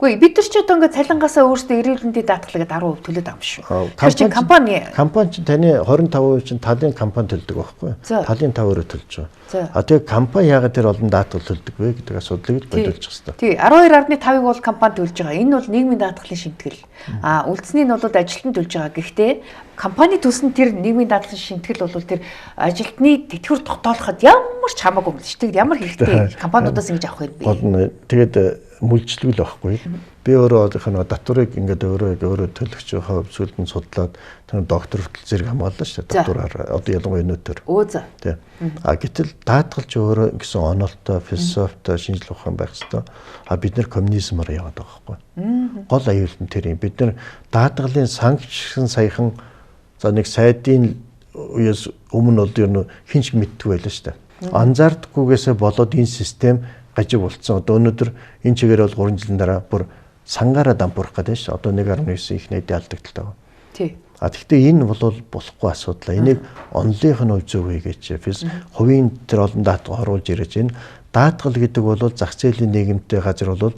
Гэхдээ бид нар ч одоо ингээд цалингаасаа өөрсдөө эрүүл мэндийн даатгалыг 10% төлөөд авах шүү. Тэр чинь компани чинь таны 25% чинь талын компани төлдөг байхгүй. Талын 5% төлж байгаа. Тэгээд компани яагаад тэр олон даатгал төлдөг вэ гэдэг асуудлыг бодуулж хэвээр. Тий, 12.5-ыг бол компани төлж байгаа. Энэ бол нийгмийн даатгалын шимтгэл. Үлдсний нь бол ажилтан төлж байгаа. Гэхдээ компани төсн тэр нийгмийн даатгалын шимтгэл бол тэр ажилтны тэтгэвэр тогтоолоход ямар ч хамаагүй юм шүү. Ямар хэрэгтэй компаниудаас ингэж авах юм бэ? Тэгээд мүлжлгүй л байхгүй. Би өөрөө одоохоно татварыг ингээд өөрөө төлөгч хав сүлдэн судлаад тэр доктор хүртэл зэрэг хамгааллаа шүү дээ. Татвараар одоо ялангуяа өнөөдөр. Тий. Гэтэл даатгалч өөрөө гэсэн онолтой, философитой шинжлэх ухаан байх хэвээр. Бид нэр коммунизмаар яваад байгаа байхгүй. Гол аюул нь тэр юм. Бид нар даатгалын санкцсан саяхан за нэг сайдын үеэс өмнө бол ер нь хинч мэдтгүй байлаа шүү дээ. Анзаардахгүйгээсээ болоод энэ систем гажиг болцсон. Одоо өнөөдөр энэ чигээр бол 3 жилийн дараа бүр сангаараа дампуурах гэдэг шүү. Одоо 1.9 их найдаа алдагдaltaй байна. Тий. Гэхдээ энэ бол болохгүй асуудал. Энийг онлынх нь зөв хийгээч. Хувийн тэр олон даатгал оруулж ирэж энэ даатгал гэдэг бол зах зээлийн нийгэмтэй газар бол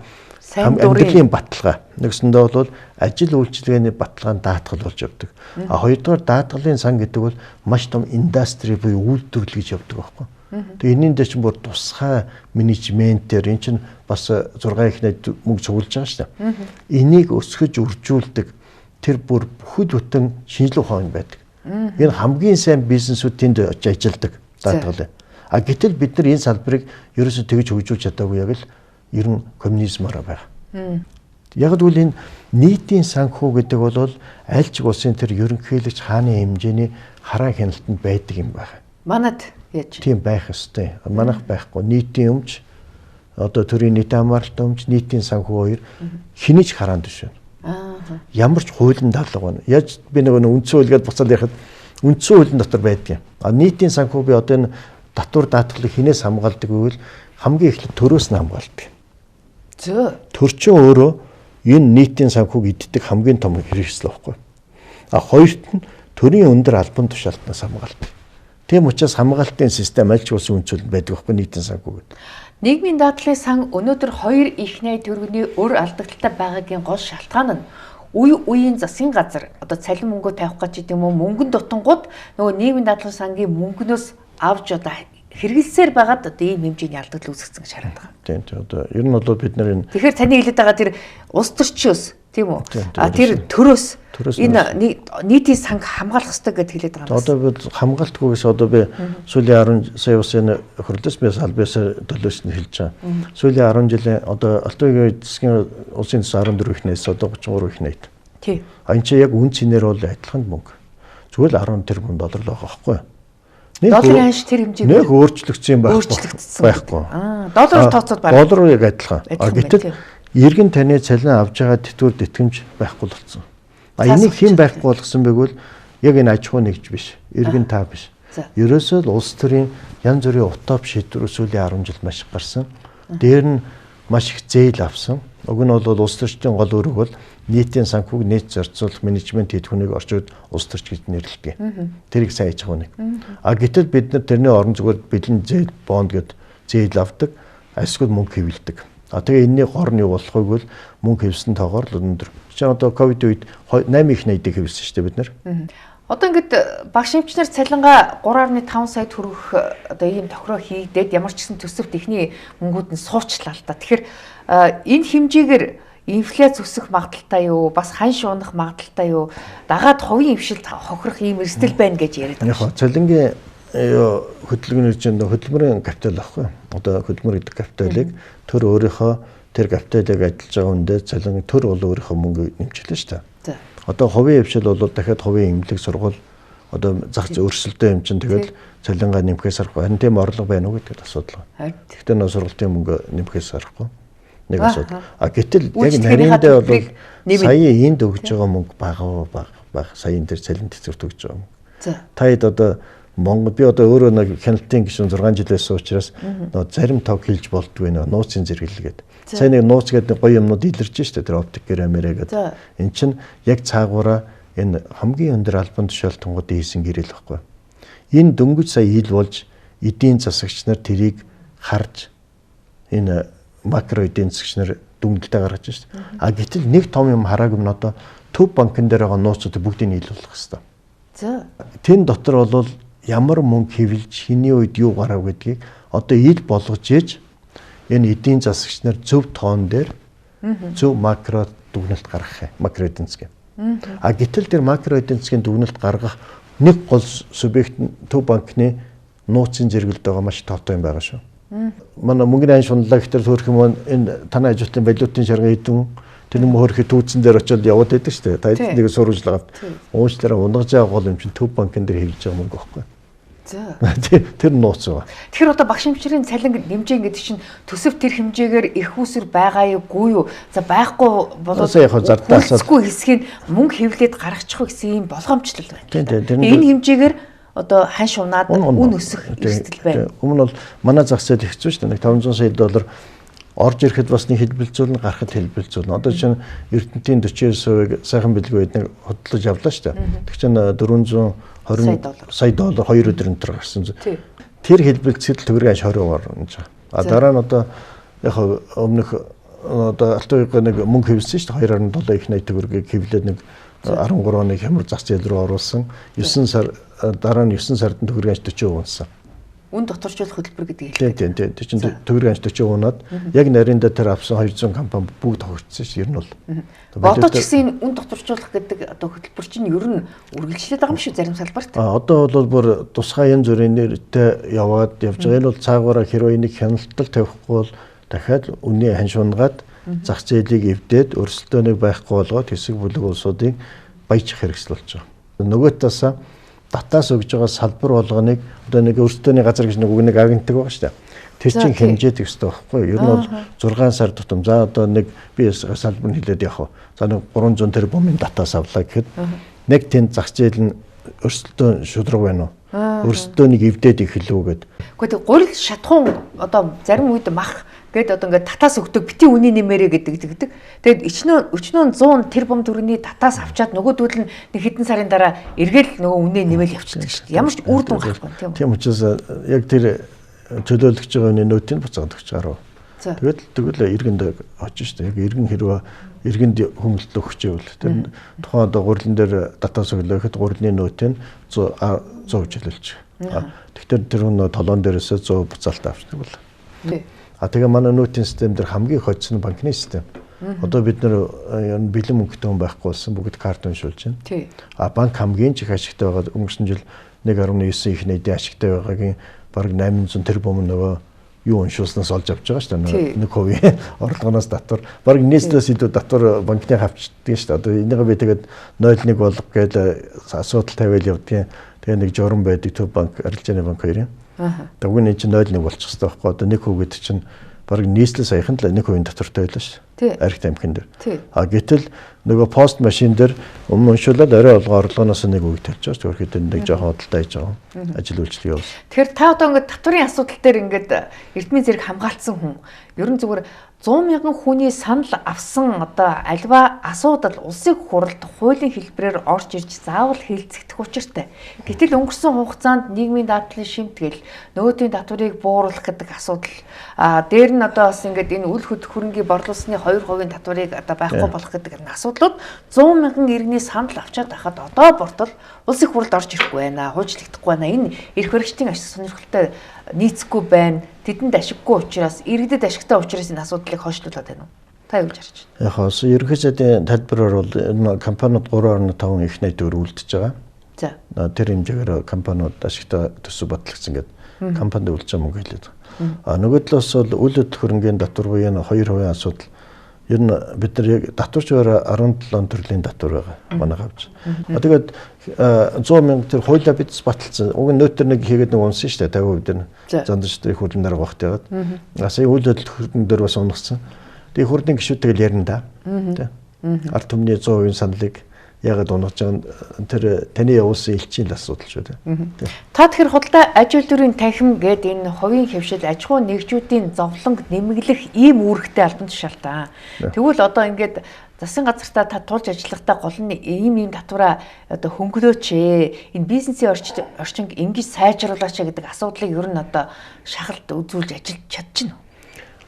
амьдралын баталгаа. Нэгсэндээ бол ажил үйлчилгээний баталгаанд даатгал болж явдаг. А хоёрдугаар даатгалын сан гэдэг бол маш том индастри буюу үйлдвэрлэл гэж явдаг байхгүй. Тэгээ энэний дээр чинь бүр тусгай менежментээр эн чинь бас 6 их найд мөнгө цуглаж байгаа шүү дээ. Энийг өсгөж үржүүлдэг тэр бүр бүхэл бүтэн шинжилгээ ухаан байдаг. Энэ хамгийн сайн бизнесүүд тэнд ажилладаг даатгал. А гэтэл бид нар энэ салбарыг ерөөсөө тэгж хөгжүүлж чадаагүй яг л ер нь коммунизмаараа байгаа. Яг л энэ нийтийн санхүү гэдэг бол аль ч улсын тэр ерөнхийлөгч хааны хэмжээний хараа хяналтанд байдаг юм байна. Манад яаж? Тийм байх ёстой. Манайх байхгүй. Нийтийн өмч, одоо төрийн нийтийн хамааралтай өмч, нийтийн санхүү хоёр хэний ч хараанд биш байна. Ямар ч хуулийн даалгавар байна. Яаж би нэг үндсэн хууль гэдээ буцаад ярихад үндсэн хуулийн дотор байдаг юм. А нийтийн санхүү би одоо энэ татвар даатгалыг хинээс хамгаалдаг гэвэл хамгийн эхлээд төрөөс нь хамгаалдаг. Зөө. Төр чинь өөрөө энэ нийтийн санхүүг иддэг хамгийн том хэрэгсэл байхгүй. А хоёрт нь төрийн өндөр албан тушаалтнаас хамгаалдаг. Тийм учраас хамгаалтын систем аль ч улсын үнцүүлэлд байдаг байхгүй нийтийн санхүү гэдэг. Нийгмийн даатгалын сан өнөөдөр 2 их найд төгрөгийн өр алдагдaltaй байгаагийн гол шалтгаан нь үе үеийн засгийн газар одоо цалин мөнгө тавих гэж гэдэг юм уу мөнгөн дутангууд нөгөө нийгмийн даатгалын сангийн мөнгнөөс авч одоо хэрэгэлсээр байгаад одоо ийм хэмжээний алдагдал үүсгэсэн гэж хараад байгаа. Тийм одоо ер нь бол бид нар энэ тэгэхээр таны хэлээд байгаа тэр улс төрчөөс тийм үү? А тэр төрөөс энэ нийтийн санг хамгаалах хэрэгтэй гэдээ хэлээд байгаа юм. Одоо бид хамгаалтгүйгээс одоо би сүүлийн 10 сая улсын хөрөлдөөс би салбаас төлөөс нь хэлж байгаа. Сүүлийн 10 жилийн одоо Алтайгийн засгийн улсын төс 14 их найс одоо 33 их найд. Тий. А энэ чи яг үн цэнээр бол адилхан мөнгө. Зүгээр л 10 тэрбум доллар л байгаа байхгүй юу? Долларын ханш тэр хэмжээгээр нэг өөрчлөгдсөн байхгүй. Доллараар тооцоод байна. Доллар яг адилхан. Гэтэл иргэн таны цалин авж байгаа тэтгэвэр тэтгэмж байхгүй болсон. Энийг хэн байхгүй болгосон бэ гэвэл яг энэ аж ахуй нэгж биш. Иргэн та биш. Ерөөсөө л улс төрийн янз бүрийн утоп шийдвэр сүүлийн 10 жил маш их гарсан. Дээр нь маш их зээл авсан. Уг нь бол улс төрчдийн гол үүрэг бол нийтийн санхүүг нийт зарцуулах менежмент хийх хүнийг орчууд улс төрч гэж нэрлэдэг. Тэрийг сайн хийж байгаа нэг. А гэтэл бид нар тэрний орон зүгээр бэлэн зээл бонд гэд зээл авдаг, ашигуд мөнгө хэвлэдэг. А тэгээ энэний гор нь юу болох вэ гэвэл мөнгө хэвсэн тоогоор л өндөр. Чи одоо ковид үед 8 их найдыг хэвлсэн шүү дээ бид нар. Одоо ингээд багш эмчнэр цалингаа 3.5 сая төгрөг одоо ийм тохироо хийгдээд ямар ч гэсэн төсөвт ихний мөнгүүд нь суучлаа л да. Тэгэхээр энэ хэмжээгээр инфляц өсөх магадaltaй юу, бас ханш унах магадaltaй юу, дагаад хувийн хвшилд хохирох ийм эрсдэл байна гэж яриад байна. Яг цалингийн хөдөлгөөний чинь хөдөлмөрийн капитал байхгүй. Одоо хөдөлмөр гэдэг капиталыг төр өөрийнхөө тэр капиталыг ажиллаж байгаа хүндээ цалин төр бол өөрийнхөө мөнгө нэмчихлээ шүү дээ. Одоо хувийн хвшил бол дахиад хувийн эмнэлэг сургууль одоо зах зээл өрсөлдөө юм чинь тэгэл цалингаа нэмэхээс аргагүй. Харин тийм орлого байна уу гэдэг асуудал байна. Гэхдээ нөө сургалтын мөнгө нэмэхээс аргагүй. Нэг асуудал. А гэтэл яг нарийндээ бол сая энд өгж байгаа мөнгө бага саяын дээр цалин тэтгэврт өгж байгаа мөнгө. Таад одоо Монгол би одоо өөрөө нэг хяналтын гишүүн 6 жилээс учраас нөө зарим тог хэлж болдгүй нөө нууцын зэрэглэл гэдэг. Сайн нэг нууц гэдэг гоё юмнууд илэрж штэ тэр оптик камера гэдэг. Эн чинь яг цаагаараа энэ хамгийн өндөр албан тушаалтангуудын хийсэн гэрэл байхгүй. Энэ дөнгөж сая ил болж эдийн засагч нар тэрийг харж энэ макро эдийн засагч нар дүгнэлтээ гаргаж штэ. А гэтэл нэг том юм хараагүй нь одоо төв банкн дээр байгаа нууцуудыг бүгдийг нийлүүлэх хэрэгтэй. За. Тэн дотор бол ямар мөнгө хэвлэж хэний үед юу гарав гэдгийг одоо ил болгож ээж энэ эдийн засагч нар зөв тоон дээр зөв макро дүгнэлт гаргах юм. Макро эдийн засгийн. А гэтэл тэр макро эдийн засгийн дүгнэлт гаргах нэг гол субъект төв банкны нууцын зэрэгэлд байгаа маш тоотой юм байгаа шүү. Манай мөнгөний айн шунлаа гэхтэр төрөх юм энэ танай ажилтны валютын шарган хэдэн тэр юм хөрөхөд түүцэн дээр очиод яваад байдаг шүү дээ. Та эднийг сурвалжлаад уучлаарай унгаж байгаа гол юм чинь төв банкн дээр хэвлэж байгаа мөнгө байхгүй. За. Тэр нууц ба. Тэгэхээр одоо багш эмчрийн цалин нэмжээ гэдэг чинь төсөв тэр хэмжээгээр их усэр байгаа юугүй юу? За байхгүй болоод зардалсахгүй хэсгийг мөнгө хэвлээд гаргачих гэсэн юм болгоомжлол байна. Энэ хэмжээгээр одоо хань шунаад үн өсөх эрсдэл байна. Өмнө бол манай зах зээл хэцүү шүү дээ. Нэг $500 сая орж ирэхэд бас нэг хэлбэлзүүлнэ, гарахад хэлбэлзүүлнэ. Одоо чинь Эрдэнэтийн 49%-ийг сайхан бэлгүй нэг хөдлөж явлаа шүү дээ. Тэг чинь $420 сая $2 өдөр өнтер гарсан. Тэр хэлбэлцэл төгрөгийн аж 20% орно. Дараа нь одоо яг өмнөх одоо алтуугийн нэг мөнгө хэвлсэн шүү дээ. 2.7 их найт төгрөгийг хэвлээд нэг 13 оны хямрал зах зээл рүү оруулсан. 9 сар дараа нь 9 сард төгрөгийн аж 40% унсан. Үн доторжуулах хөтөлбөр гэдэг хэлээ. Тийм. Тэр чинь төгрөгийн аж 40% унаад яг нарийнда тэр авсан 200 компани бүгд хогцсон шүү. Ер нь бол. Одоо ч гэсэн энэ үн доторжуулах гэдэг одоо хөтөлбөр чинь ер нь үргэлжлээд байгаа юм шүү зарим салбарт. Одоо бол бүр тусгай янз бүрийн нэртэй яваад явж байгаа. Энэ бол цаагаараа хэроинийг хяналтал тавихгүй бол дахиад үнийн ханшунгаад зах зээлийг эвдээд өрсөлдөөнийг байхгүй болгоод хэсэг бүлэг улсуудыг баяжих хэрэгсэл болж байгаа. Нөгөө талаасаа татаас өгж байгаа салбар болгоныг одоо нэг өрсөлдөөний газар гэж нэг үгнийг агентдаг байгаа шүү дээ. Тэр чинь хэмжээд өстой байхгүй. Ер нь бол 6 сар тутам. За одоо нэг би салбар нь хэлээд явах. За нэг 300 тэрбумын татаас авлаа гэхэд нэг тэнд зах зээл нь өрсөлдөөн шудраг байна уу? Өрсөлдөөнийг эвдээд эхэлв үү гэд. Гэхдээ гурил шатхуун одоо зарим үед мах гээд одоо ингээд татаас өгдөг бити үний нэмэрэ гэдэг. Тэгэд өчнөө 100 тэрбум төгрөгийн татаас авчаад нөгөөдөл нь нэг хэдэн сарын дараа эргээл нөгөө үнэ нэмэл явчихдаг шүү дээ. Ямар ч үр дүн гарахгүй тийм үү? Тийм учраас яг тэр чөлөөлөгч байгаа үний нөөтийг буцаад өгч гарав. Тэгэл иргэнд очиж шүү дээ. Яг иргэн хэрвээ иргэнд хүмүлт өгч ивэл тэр тухайн одоо гурилан дээр татаас өглөөхэд гурилны нөөтийг 100 хэмжээлж. Тэгэхээр тэр нөө толон дээрээс 100 буцаалт авчихдаг бол. Тэгээ манай нөөтийн систем дээр хамгийн хоцсон банкны систем. Одоо бид нэр бэлэн мөнгөтэй хүн байхгүй болсон бүгд карт уншуулж байна. Банк хамгийн ч их ашигтай байгаа өнгөрсөн жил 1.9 их найдын ашигтай байгаагийн бараг 800 тэрбум нөгөө юу уншуулснаас олж авч байгаа шүү дээ. 1% орлогоноос татвар бараг нийслэлээс илүү татвар банкны авчдаг шүү дээ. Одоо энийг би тэгээд 0.1 болгох гээд асуудал тавиал явдгийн. Тэгээ нэг журам байдаг төв банк, арилжааны банк хоёрын. Тэгээд үгүй чинь 0.1 болчих хэрэгтэй байхгүй. Одоо 1% гэдэг чинь бараг нийслэл саяхан л 1% татвартай байлаа шүү. Архит амхин дээр. Гэтэл нөгөө пост машин дээр өмнө уншуулаад орой олгоо орлогоноос нэг үг тавьж байгаа. Тэрхэд нэг жоохон худалдаа хийж байгаа. Ажил үйлчлэг явуулсан. Тэгэхээр та одоо ингээд татварын асуудал дээр ингээд эрдмийн зэрэг хамгаалцсан хүн ер нь зүгээр 100 мянган хүний санал авсан одоо альва асуудал улсын хурлд хуулийн хэлбэрээр орж ирж заавал хэлцэгдэх учиртай. Гэтэл өнгөрсөн хугацаанд нийгмийн дадлын шимтгэл, нөгөөдийн татварыг бууруулах гэдэг асуудал дээр нь одоо бас ингээд энэ үл хөрөнгийн борлуулсны 2% татварыг одоо байхгүй болох гэдэг асуудлууд 100 мянган иргэний санал авчаад байхад одоо бортол улсын хурлд орж ирэхгүй байна, хуучлагдахгүй байна. Энэ эрх баригчдын ашиг сонирхолтой нийцэхгүй байна. Тэдэнд ашиггүй учраас иргэдэд ашигтай учраас энэ асуудлыг хойшлуулад байна уу? Та юу гэж харж байна? Яг хоо ерөнхий сайдын тайлбараар бол энэ компаниуд 3.5 их найд төгрөг үлдэж байгаа. За. Тэр хэмжээгээр компаниуд ашигтай төсөв бодлогдсон гэдэг компанид үлдэж байгаа мөнгө хэлээд байгаа. Нөгөө талаас бол үйл хөдлөлийн татвар буюу 2% асуудал. Ер нь бид нар яг татварчаар 17 төрлийн татвар байгаа. Манай хавж. Тэгээд 100 мянга тэр хуулиа бид баталсан. Уг нь нөтер нэг хийгээд нэг унсан шүү дээ 50% дээр. Зандч тэр хурдан дараа багт яагаад. Сая үйл хөдлөлтөн дээр бас унагсан. Тэгээ хурдан гişүүдтэй л ярина да. Тэ. Ард түмний 100% саналыг яагаад унагч байгаа тэр таны явуулсан элчийн асуудал шүү дээ. Та тэгэхээр худалдаа аж үйлдвэрийн танхим гээд энэ хувийн хөвшил аж ахуй нэгжүүдийн зовлонг нэмэгдэх ийм үүрэгтэй албан тушаалтаа. Тэгвэл одоо ингээд засгийн газартаа та тулж ажиллахдаа гол нь ийм татвараа одоо хөнгөлөөч энэ бизнесийн орчинг ингэж сайжруулаач гэдэг асуудлыг ер нь одоо шахалт үзүүлж ажиллаж чадчихна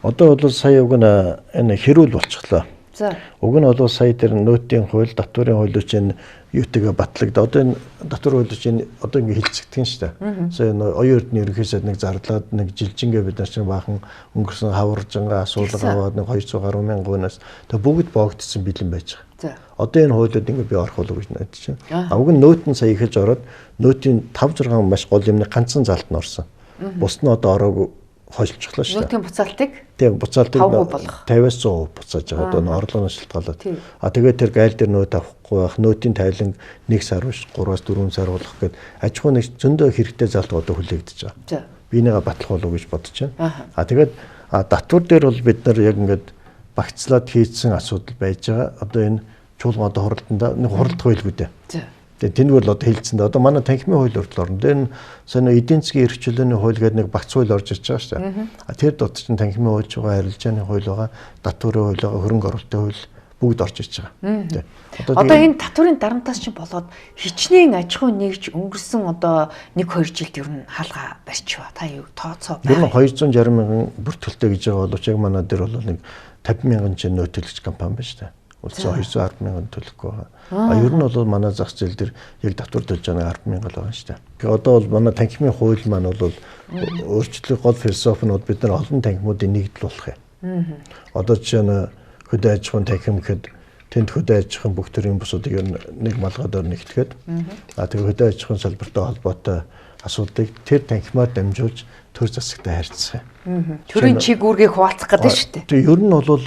уу? Одоо бол сая уг нь энэ хэрүүл болчихлоо. За. Уг нь бол сая тэр нөөтийн хууль, татварын хууль чинь юутэйгээ батлагдаа. Одоо энэ татвар хууль чинь одоо ингэ хилцэгдэх юм шүү дээ. Сая оюун эрдэнэ ерөнхий сайд нэг зарлаад нэг жилжингээ бид нар чинь баахан өнгөрсөн хаваржангаа асуулга аваад нэг 200 гаруй мянганаас тэг бүгд боогдсон бэлэн байж байгаа. За. Одоо энэ хуулиуд ингэ би орох болов гэж найдаж байна. Уг нь нөөт нь сая ихэлж ороод нөөтийн 5 6 маш гол юмны ганцхан залт нь орсон. Бус нь одоо ороогүй хойшлчихлоо шүү дээ. Нөөтийн буцаалтыг тийм буцаалтыг 50-аас 100% буцааж байгаа. Одоо орлогоноос шалтгаалаад. Тэгээд тэр гайл дээр нөөт авахгүй байх, нөөтийн тайлан 1 сар биш 3-аас 4 сар болох гээд аж ахуй нэг зөндөө хэрэгтэй залт одоо хүлээгдэж байгаа. За. Би нэгэ батлах болов гэж бодож байна. Тэгээд татвар дээр бол бид нар яг ингээд багцлаад хийцсэн асуудал байж байгаа. Одоо энэ чуулган одоо хуралданда нэг хуралдах байлгүй дээ. За. Тэгээ тэнэг бол одоо хэлцэндээ одоо манай танхимын хууль хүртэл орно. Тэр нь сонио эдийн засгийн эрх чөлөөний хууль гэдэг нэг багц хууль орж ирж байгаа шүү дээ. Тэр дот чинь танхимын хууль байгаа, арилжааны хууль байгаа, татварын хууль байгаа, хөрөнгө оруулалтын хууль бүгд орж ирж байгаа. Одоо энэ татварын дарамтаас чинь болоод хичнээн аж ахуй нэгж өнгөрсөн одоо 1-2 жилд ер нь хаалга барьчихва. Та юу тооцоо байна? Ер нь 260 мянган бүртгэлтэй гэж байгаа боловч яг манай дээр бол нэг 50 мянган чинь нөөцлөгч компани байна шүү дээ. Улсын 210 мянган төлөхгүй байгаа. Ер нь бол манай зах зээл дээр яг татвар төлж байгаа 10 мянга л байгаа шүү дээ. Тэгэхээр одоо бол манай танхимын хууль маань бол өөрчлөлт гол философинууд бид нар олон танхимуудыг нэгдэл болох юм. Одоо жишээ нь хөдөө аж ахуйн танхим гэхэд тэнд хөдөө аж ахуйн бүх төрлийн бусуудыг нэг малгайдаар нэгтгэхэд тэгээ хөдөө аж ахуйн салбартай холбоотой асуудлыг тэр танхимаар дамжуулж төр засагтай харьцсан. Төрийн чиг үүргийг хуваалцах гэдэг шүү дээ. Тэгээ ер нь бол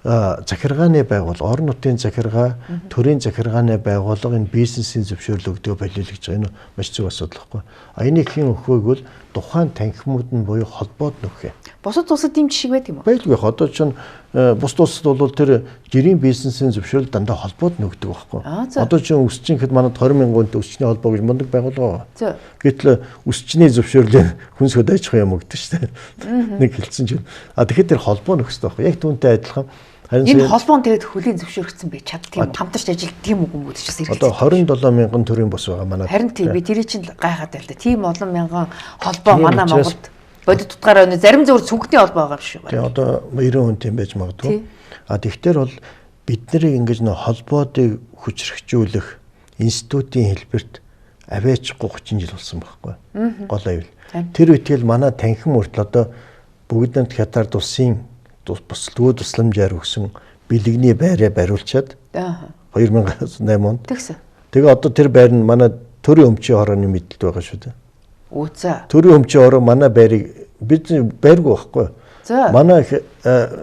захиргааны байгуул, орон нутгийн захиргаа, төрийн захиргааны байгууллага энэ бизнесийн зөвшөөрлөг өгдөг болиул гэж байгаа. Энэ маш зөв асуудал байхгүй. Энийг хэн өгөхөйг бол тухайн танхимууд нь буюу холбоод нөхөө. Бусад улсад ийм жишээ байдаг юм уу? Байдгүй. Одоо чинь бус улсад бол тэр жирийн бизнесийн зөвшөөрөл дандаа холбоод нөгдөг байхгүй. Одоо чинь өсчин хэд манад 20 мянган хүнтэй өсчний холбоо гэж мундаг байгууллага байгаа. Гэтэл өсчний зөвшөөрлийг хүнс хөдөө аж ахуй юм өгдөг шүү дээ. Нэг хэлсэн чинь. Тэгэхээр тэр холбоо нөхөстэй байхгүй. Яг түүнтэй адилхан. Энэ холбоон тэгээд хөлийн зөвшөөрөгдсөн байж чаддаг юм. Хамтарч ажилладаг юм уу гэж бас одоо 27 мянган төрлийн бус байгаа манай. Харин тийм би тэрий чинь гайхаад байл та. Тийм олон мянган холбоо манай Монголд бодит утгаараа зарим зөвөр цүнхний холбоо байгаа биш үү? Тийм одоо 90 хүнтэй байж магадгүй. Тэгэхээр бол бид нарыг ингэж нөө холбоодыг хүчрхжүүлэх институтийн хэлбэрт аваач 30 жил болсон байхгүй. Гол аюул. Тэр үетэл манай танхим хүртэл одоо бүгдэнд хятад улсын буслууд тусламжаар өгсөн бэлэгний байраа бариулчаад 2008 онд тэгсэн. Тэгээ одоо тэр байр нь манай төрийн өмчийн хорооны мэдлэлд байгаа шүү дээ. Үүзээ. Төрийн өмчийн хороо манай байрыг бид байргүй байхгүй. Манай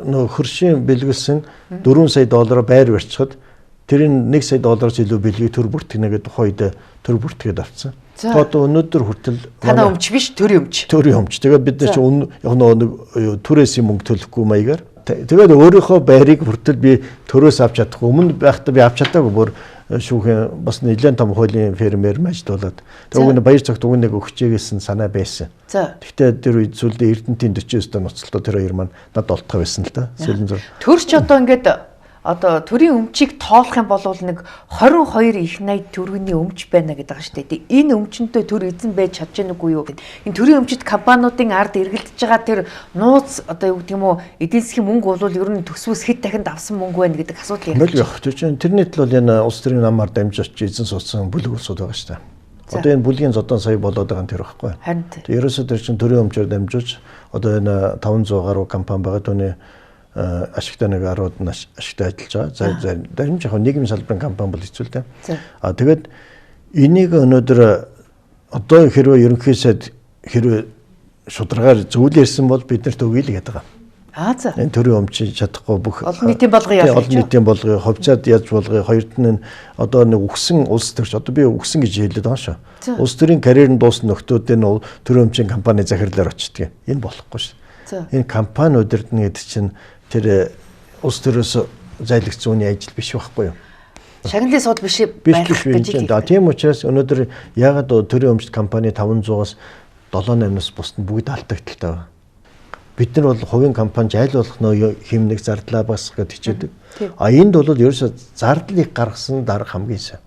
нөө хөршийн бэлгэлсэн 4 сая доллараар байр барьчихад тэр нь 1 сая доллараас илүү бэлгийг төр бүртгэнэ гэдэг тухайд төр бүртгээд авцсан. Одоо өнөөдөр хүртэл танаа өмч биш төрийн өмч. Төрийн өмч. Тэгээд бид нар чинь нэг төрөөс юм мөнгө төлөхгүй маягаар. Тэгээд өөрийнхөө байрыг хүртэл би төрөөс авч чадахгүй. Өмнө байхдаа би авч чадаагүй бүр шүүхэн бас нэлээд том хуулийн фермер ажиллаад. Тэгээд баяр цагт нэг өгчээгээсэн санаа байсан. Гэхдээ тэр үед сүүлдээ Эрдэнэтийн 49 тонн ноцолтой тэр хоёр маань над олдох байсан л да. Төрч одоо ингээд одоо төрийн өмчийг тоолох юм бол нэг 22 их 80 төгрөгийн өмч байна гэдэг байгаа шүү дээ. Энэ өмчөнтэй төр эзэн байж чадж байгаагүй юу? Энэ төрийн өмчит компаниудын ард эргэлдэж байгаа тэр нууц одоо юу гэдэг юм уу эдийн засгийн мөнгө бол ер нь төсвөөс хэд дахинд авсан мөнгө байна гэдэг асуудал ярьж байна. Тэрнийд л бол энэ улс төрийн намаар дамжиж эзэн суудсан бүлэг улсууд байгаа шүү дээ. Одоо энэ бүлгийн зодон сая болоод байгаа нь тэр байхгүй. Харин ерөөсөө тэр чинь төрийн өмчөөр дамжуулж одоо энэ 500 гаруй компани байгаа түүний ашигтай нэг 10-д нь ашигтай ажиллаж байгаа. За зарим жоохон нийгмийн салбарын компани бол хэцүү л дээ. Тэгээд энийг өнөөдөр одоо хэрвээ ерөнхий сайд хэрвээ шударгаар зөвлөөрсөн бол бид нарт өгье л гэдэг байгаа. Энэ төрийн өмчөж чадахгүй бүх олон нийтийн болгоё яаж олон нийтийн болгоё, хувьцаат яаж болгоё, хоёрт нь одоо нэг үгсэн улс төрч одоо би үгсэн гэж хэлээд байгаа шүү. Улс төрийн карьер нь дуусна нөхдүүд энэ төрийн өмчийн компани захирлаар очдөг. Энэ болохгүй шүү. Энэ компаниудад нь гэдэг чинь тэр улс төрөөс зайлгц зүүнний ажил биш байхгүй юу? Шагналын сууд биш байх гэж байна. Тийм учраас өнөөдөр ягаад төрийн өмчт компани 500-аас 7-8-аас бусд нь бүгд алдагдaltaй байна. Бид нар бол хувийн компанич аль болох нөө хэмнэг зардлаа басах гэж хичээдэг. Энд бол ерөөсө зардлыг гаргасан дарга хамгийн сайн.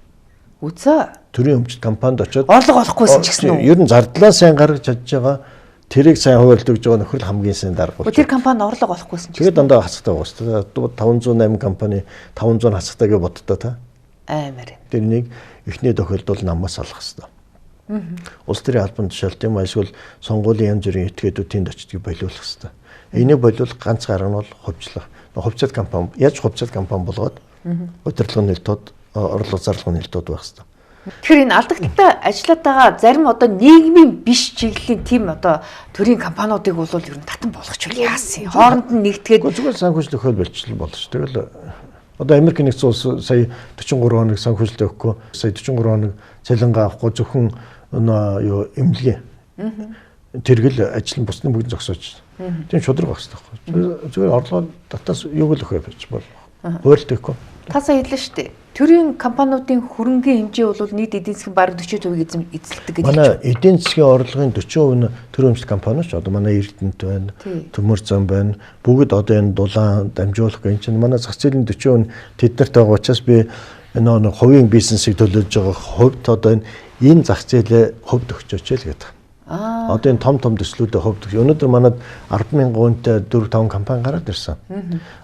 Үзээ. Төрийн өмчт компанид очиод орлого олохгүйсэн ч гэсэн үү? Ер нь зардлаа сайн гаргаж чадж байгаа тэрийг сайн хуваалцж өгж байгаа нөхөр хамгийн сайн дарга болж. Тэр компани орлого олохгүйсэн ч. Тэгээд дандаа хацтай байгаа шүү дээ. 508 компани 500 хацтай гэж боддоо та. Аймаар. Тэрнийг эхний тохиолдол намаас алах хэрэгтэй. Улс төрийн албан тушаалт юм эсвэл сонгуулийн янз бүрийн этгээдүүд тэнд очдгийг болиулах хэрэгтэй. Энийг болиулах ганц гарга нь бол хувьчлах. Хувьцаат компани яаж хувьцаат компани болгоод удирдлагын нэлтүүд орлого зарлахын нэлтүүд байх хэрэгтэй. Тэгэхээр энэ алдагдaltaй ажиллаад байгаа зарим одоо нийгмийн биш чиглэлийн тим одоо төрийн компаниудыг бол ер нь татан болгочихвол яасан. Хооронд нь нэгтгээд зүгээр санхүүжлэх хөл болчихлоо болно шүү. Тэгэл одоо Америк нэгдсэн улс сая 43 хоног санхүүжилт өгөхгүй, сая 43 хоног цалингаа авахгүй зөвхөн юу эмнэлгийн тэргэл ажил нь бусны бүгд зогсоож. Тийм шудраг байх хэрэгтэй. Зүгээр орлого татаас юуг л өгөх байж бол. Хуульт өгөхгүй. Та сая хэллээ шүү дээ. төрийн компаниудын хөрөнгөний хэмжээ бол нийт эдийн засгийн бараг 40% эзэлдэг гэдэг. Манай эдийн засгийн орлогын 40% нь төрийн өмчт компани ч одоо манай Эрдэнэт байна, Төмөр зам байна. Бүгд одоо энэ дулаан дамжуулах гэх чинь манай зах зээлийн 40% нь тэднэрт байгаа учраас би энэ хувийн бизнесийг төлөөлж байгаа хувьд одоо энэ зах зээлээ хувьд өгчөөч л гэдэг. Одоо энэ том төслүүдэд хувьд өгч. Өнөөдөр манад 10,000 хүнтэй 4-5 компани гараад ирсэн.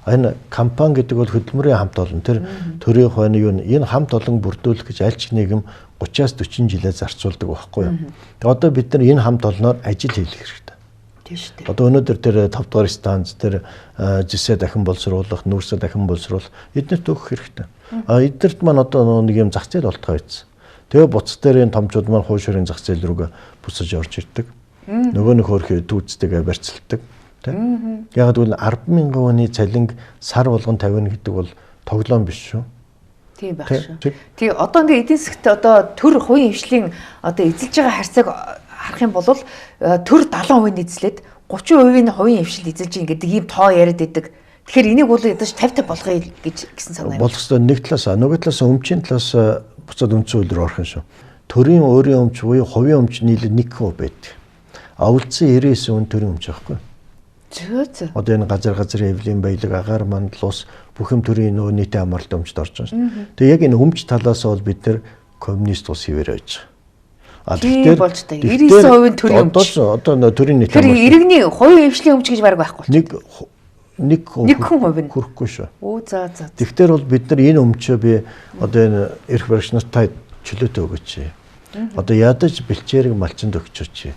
Энэ компани гэдэг бол хөдөлмөрийн хамт олон. Тэр төрийн хойно юу энэ хамт олон бүрдүүлэх гэж аль ч нэгэн 30-аас 40 жилээ зарцуулдаг байхгүй юу. Тэгээ одоо бид нар энэ хамт олноор ажил хийх хэрэгтэй. Тийм шүү дээ. Одоо өнөөдөр тэр 5 дугаар станц тэр жисээ дахин боловсруулах, нүүрсээ дахин боловсруулах эднэрт өгөх хэрэгтэй. Эднэрт маань одоо нэг юм зах зээл болтгоо ийдсэн. Тэгээ буцаж дээр энэ томчууд маань хууш өрийн зах зээл рүүгээ бусаж орж ирдэг. Нөгөө нэг хөөрхий түүцтэйгээ барьцалдаг. Тийм. Яг гэвэл 10,000 хүний цалинг сар болгон тавина гэдэг бол тоглоом биш шүү. Тийм байх шүү. Тий одоо ингээ эдийн засгт одоо төр хувийн хвшлийн одоо эзэлж байгаа харьцааг харах юм бол төр 70% эзлээд 30% нь хувийн хвшил эзэлж байгаа гэдэг ийм тоо яриад байдаг. Тэгэхээр энийг бол ядаж 50-50 болгоё гэсэн санаа юм. Болох ёстой нэг талаас нөгөө талаас өмчийн талаас буцаад үндсэн үйлрүү орох юм шүү. Төрийн өөрийн өмч буюу хувийн өмч нийлээд 1% байдаг. Үлдсэн 99% нь төрийн өмч байхгүй. Зөө. Одоо энэ газар эвлийн баялаг агаар мандал ус бүх юм төрийн нөгөө нийтийн амралт өмчд орж байгаа шүү. Тэгээ яг энэ өмч талаас бол бид нэр коммунист ус хിവэр байж байгаа. Тэгэхээр болж та 99% нь төрийн өмч. Одоо төрийн нийт амралт. Тэр иргэний хувийн хвшлийн өмч гэж баг байхгүй. Нэг хүн хүрэхгүй шүү. Оо за. Тэгэхээр бол бид нар энэ өмчөө би одоо энэ эрх баригч нартай чөлөөтэй өгөөч. Одоо ядаж бэлчээрэг малчинд өгчөөч.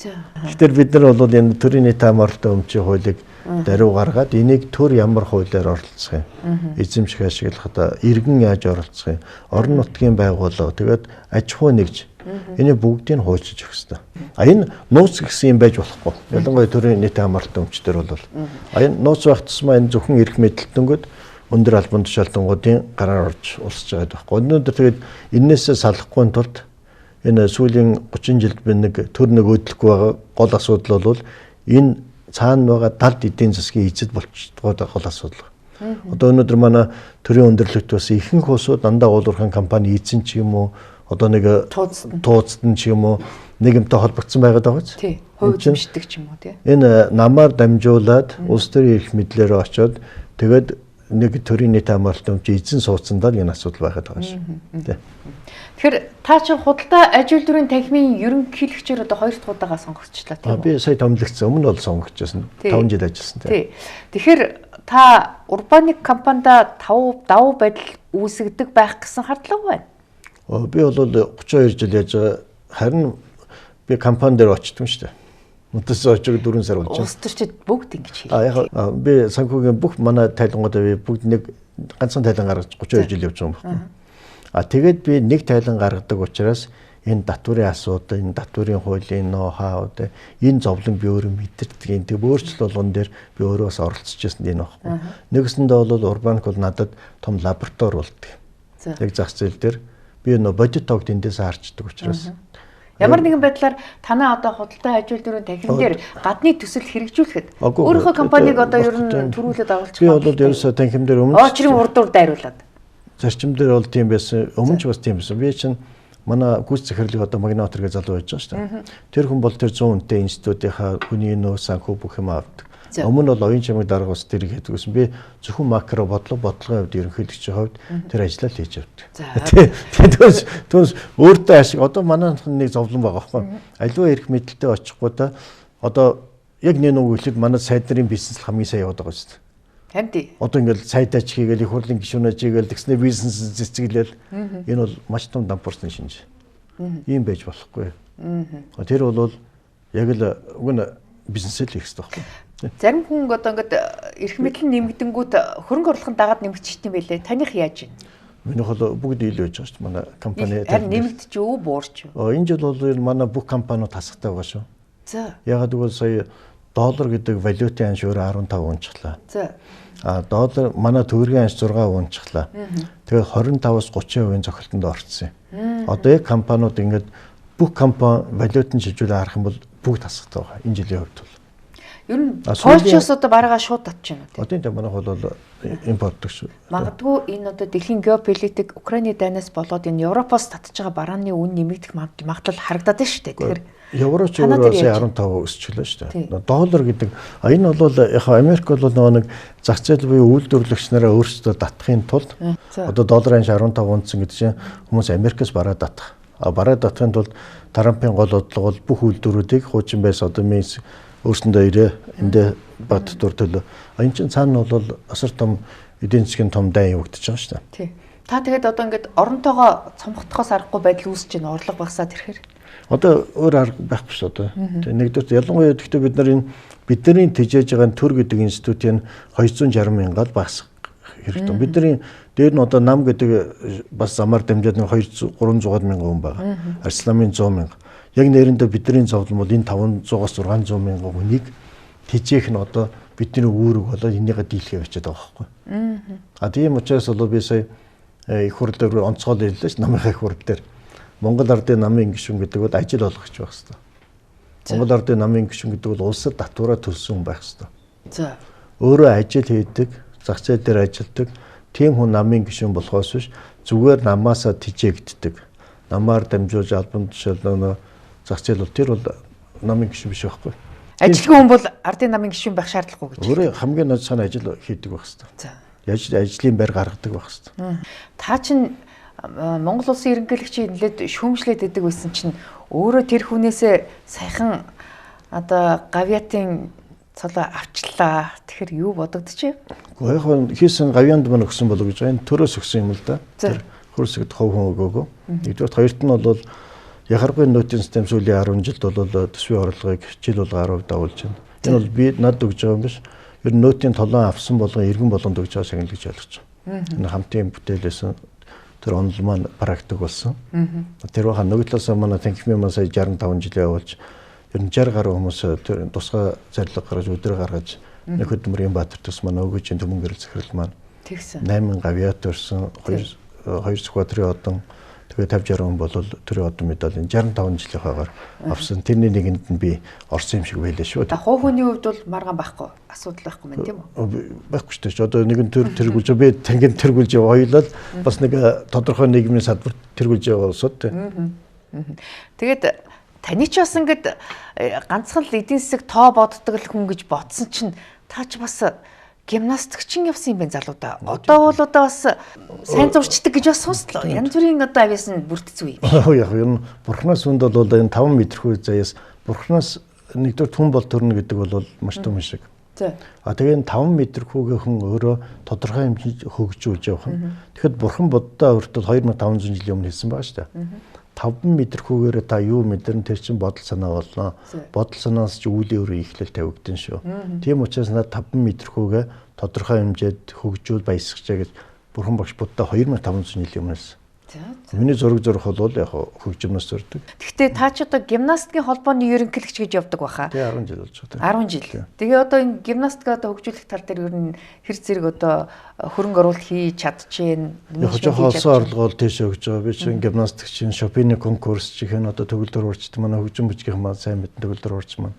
Тэгэхээр бид нар бол энэ төрийн нийт амралтын өмчийн хуулийг даруй гаргаад энийг төр ямар хуулиар оролцох юм. Эзэмших ашиглахад иргэн яаж оролцох юм. Орон нутгийн байгууллага тэгээд аж ахуй нэгж энийг бүгдийг нь хуульчиж өгөх ёстой. Энэ нууц гэсэн юм байж болохгүй. Ялангуяа төрийн нийт амралтын өмчтөр бол энэ нууц байх тусмаа энэ зөвхөн эрх мэдэлтэнгүүд өндөр албан тушаалтангуудын гараар орж улсж байгаа байхгүй. Өнөөдөр тэгээд энээсээ салахгүй тулд энэ сүүлийн 30 жилд би нэг төр нэг өдлөхгүй байгаа гол асуудал бол энэ цаана байгаа далд эдийн засгийн эзэд болчихдгоо гол асуудал. Одоо өнөөдөр манай төрийн өндөрлөгт бас ихэнх улсууд дандаа уулуурхан компани эзэн ч юм уу одоо нэг тууцтан ч юм уу нийгэмтэй холбогдсон байгаад байгаа ч. Тий. Хувь эзэмшдэг ч юм уу тий. Энэ намаар дамжуулаад улс төрийн эрх мэдлээрээ очиод тэгээд нэг төрийн нийт амралтын өмч эзэн суудсандаа энэ асуудал байгаад байгаа шүү. Тий. Тэгэхээр та чинь худалдаа аж үйлдвэрийн танхимын ерөнхийлөгчөөр одоо 2 дахь удаага сонгогдчихлаа тийм үү? Би сая томилогдсон. Өмнө бол сонгогдчихсон. 5 жил ажилласан тийм. Тэгэхээр та Урбаник компанида давуу байдал үүсгдэг байх гэсэн хардлага байна. Би бол 32 жил яаж байгаа. Харин би компани дээр очтгоо шүү дээ. Мөдөс очиг 4 сар болж байна. Улс төрчид бүгд ингэж хийлээ. Яг би санхүүгийн бүх манай тайлангуудаа би бүгд нэг ганцхан тайлан гаргаж 32 жил явж байгаа юм байна. Тэгээд би нэг тайлан гаргадаг учраас энэ татварын асуудал, энэ татварын хуулийн ноу-хауд, энэ зовлон би өөрөө мэдэрдэг. Тэг өөрчлөлт болгон дээр би өөрөө бас оролцож байсан энэ багхгүй. Нэгэсэндээ бол Урбаник бол надад том лаборатори болдог. Яг зах зээл дээр би нөө бодит тогт эндээс харчдаг учраас. Ямар нэгэн байдлаар танаа одоо худалдаа аж үйлдвэрийн танхим дээр гадны төсөл хэрэгжүүлэхэд өөрийнхөө компаниг одоо ер нь төрүүлээд агуулчих. Би бол ерөөсөө танхим дээр өмнө очрын урдуур дайруулад. Зарчим дээр бол тийм байсан. Өмнө ч бас тийм байсан. Би чинь манай гүйц захирлыг одоо магнатор гэж залуу байж байгаа шүү дээ. Тэр хүн бол тэр 100 хүнтэй институтынхаа хүний нөө санхүү бүх юм авдаг. Өмнө бол оюун чамайг дарга ус тэрийг хийдэг гэсэн. Би зөвхөн макро бодлогын хувьд ерөнхийлөгчийн хувьд тэр ажлаа л хийж явдаг. Тэгээс өөртөө ашиг одоо манай нэг зовлон байгаа байхгүй. Аливаа эрх мэдэлтэй очихгүй та одоо яг нэг үгэлэд манай сайд нарын бизнес хамгийн сайн яваад байгаа шүү дээ. Хамти. Одоо ингээл сайдаач хийгээл их хурлын гишүүнэж хийгээл тэгснэ бизнес цэцгэлэл энэ бол маш том дампуурсан шинж. Ийм байж болохгүй. Тэр бол яг л уг нь бизнесэл хийх хэрэгтэй байхгүй. Зарим хүн одоо ингээд эрх мэдэл нэмэгдэнгүүт хөрөнгө оруулалтын дагаад нэмэгдчихсэн юм байлээ. Таних яаж байна? Миний бол бүгд илүү байж байгаа шүү дээ. Манай компани харин нэмэгдэж юу буурч юу? Энэ жил бол манай бүх компаниуд хасагтай байгаа шүү. За. Ягаад гэвэл сая доллар гэдэг валютын анш өөрөө 15 унчглаа. За. Доллар манай төгрөгийн анш 6 унчглаа. Тэгээд 25-аас 30% зохилтонд орцсон юм. Одоо яг компаниуд ингээд бүх компани валютын шилжүүлээ харах юм бол бүгд хасагтай байгаа. Энэ жилийн хувьд бол. Ер нь Польшоос одоо бараагаа шууд татж байна уу? Одоо энэ манайх бол импорт гэж. Магадгүй энэ одоо дэлхийн геополитик Украины дайнаас болоод энэ Европоос татж байгаа барааны үн нэмэгдэх магадлал харагдаад байна шүү дээ. Тэгэхээр Евроч өөрөө сая 15 өсчлөө шүү дээ. Доллар гэдэг энэ бол яг Америк бол нэг зах зээл буюу үйлдвэрлэгч нараа өөрсдөө татахын тулд одоо долларын 15 унтсан гэдэг чинь хүмүүс Америкээс бараа татах. Бараа татахын тулд Трампын гол бодлого бол бүх үйлдвэрүүдийг хуучин байс одоо мис өөрсөндөө ирээ эндээ бат дур төлөө. Энэ чинь цаана бол асар том эдийн засгийн том дайн явагдаж байгаа шүү дээ. Тий. Та тэгээд одоо ингээд оронтойгоо цомгохдохоос аргагүй байдал үүсэж байна. Орлого багасаад ирэхээр. Одоо өөр арга байхгүй шүү одоо. Нэгдүгээр ялангуяа гэхдээ бид нар энэ бидний тэжээж байгаа төр гэдэг институтын 260 мянгаар багасгах хэрэгтэй. Бидний дээр нь одоо нам гэдэг бас замаар дамжаад 200 300 мянган хүн байгаа. Арсланын 100 мянга. Яг нэрэндээ бидний зовлон бол энэ 500-аас 600 мянган хүнийг тэжээх нь одоо бидний үүрэг болоод энийгээ дийлхээ очиад байгаа байхгүй. Тийм учраас бол би сая их хурл дээр онцгой хэллээш намынхаа их хурл дээр Монгол Ардын намын гишүүн гэдэг бол ажил олгох гэж байх хэрэгтэй. Монгол Ардын намын гишүүн гэдэг бол улсад татвараа төлсөн хүн байх хэрэгтэй. За. Өөрөө ажил хийдэг, зах зээл дээр ажилладаг, тийм хүн намын гишүүн болохоос биш зүгээр намаасаа тижээгддэг. Намаар дамжуулж албан тушаал зах зээл бол тэр бол намын гишүүн биш байхгүй. Ажилгүй хүн бол ардын намын гишүүн байх шаардлагагүй гэж. Өөрөө хамгийн нод санаа ажил хийдэг байх хэрэгтэй. За. Ажлын байр гаргадаг байх хэрэгтэй. Та чинь Монгол улсын ерөнхийлөгчийн нэлээд шүүмжлээд идэг байсан чинь өөрөө тэр хүнээсээ саяхан одоо гавьяатын цолоо авчлаа. Тэгэхээр юу бодогдчих вэ? Яг хийсэн гавьяанд мань өгсөн болов гэж байна. Төрөөс өгсөн юм л да. Тэр хөрсөгд хов хүн өгөөгөө. Нэгдүгээр хоёрт нь бол яхаргын нөөцийн систем сүүлийн 10 жилд бол төсвийн орлогыг жил болгоо 10% давуулж байна. Энэ бол би над өгж байгаа юм биш. Ер нь нөөцийн толон авсан болгон иргэн болгонд өгж байгаа шагнал гэж ойлгож байна. Энэ хамтын бүтээлээс тэр онол маань практик болсон. Тэр баха нөгөө талаас манай танхимын маань сая 65 жил явуулж ер нь 60 гаруй хүмүүс тэр тусгай зарилга гаргаж өдрөө гаргаж нэг хөдөлмөрийн баатар төс маань өгөөжийн төмөн гэрэл захирал маань тэгсэн 8 гавьяат өрсөн 2 сквадрын одон тэгээ 50 60 хүн бол төрийн одон медалийн 65 жилийнхаагаар авсан. Тэрний нэгэнд нь би орсон юм шиг байлаа шүү. Хуу хөний хувьд бол маргаан байхгүй асуудал байхгүй мэн тийм үү? Байхгүй шүү дээ. Одоо нэгэн тэргүүлж би тангин тэргүүлж хоёулаад бас нэг тодорхой нийгмийн салбарт тэргүүлж байгаа улсууд тийм. Тэгээд таны ч бас ингээд ганцхан л эдийн засаг тоо боддог л хүн гэж бодсон чинь та ч бас гимнастикчин явсан юм байна залуудаа. Одоо бол одоо бас сайн зурчдаг гэж бас сонслоо. Янз бүрийн одоо авиасан бүрдсэн үе. Яг юм бурхнаас үнд бол энэ 5 метрхүү заяас бурхнаас нэгдүгээр түн бол төрнө гэдэг бол маш том шиг. Тэгээ 5 метрхүүгээ хүн өөрөө тодорхой хэмжээнд хөгжүүлж явах нь. Тэгэхэд бурхан буддаа хүртэл 2500 жилийн өмнө хэлсэн байгаа шүү дээ. 5 метрхүүгээр та юу мэдэрн тэр чинь бодол санаа болно. Бодол санаас ч үлийн өрөө ихлэл тавигдсан шүү. Тийм учраас надад 5 метрхүүгээ тодорхой хэмжээд хөгжүүл баясгачаа гэж бурхан багш буддаа 2500 жилийн өмнөөс. Миний зураг зурх бол яг хөгжмнөөс зурдаг. Гэхдээ та ч одоо гимнастикийн холбооны ерөнхийлөгч гэж явдаг баха. Тэгээ 10 жил болж байгаа. 10 жил. Тэгээ одоо энэ гимнастик одоо хөгжүүлэх тал дээр ер нь хэр зэрэг одоо хөрөнгө оруулалт хийж чадчихээн. Яг жоохон олсон орлого бол тийш өгж байгаа. Би чинь гимнастик чинь шопины конкурс чихэн одоо төгөлдөр урчт манай хөгжим бүжгийн маань сайн мэдэн төгөлдөр урч маань.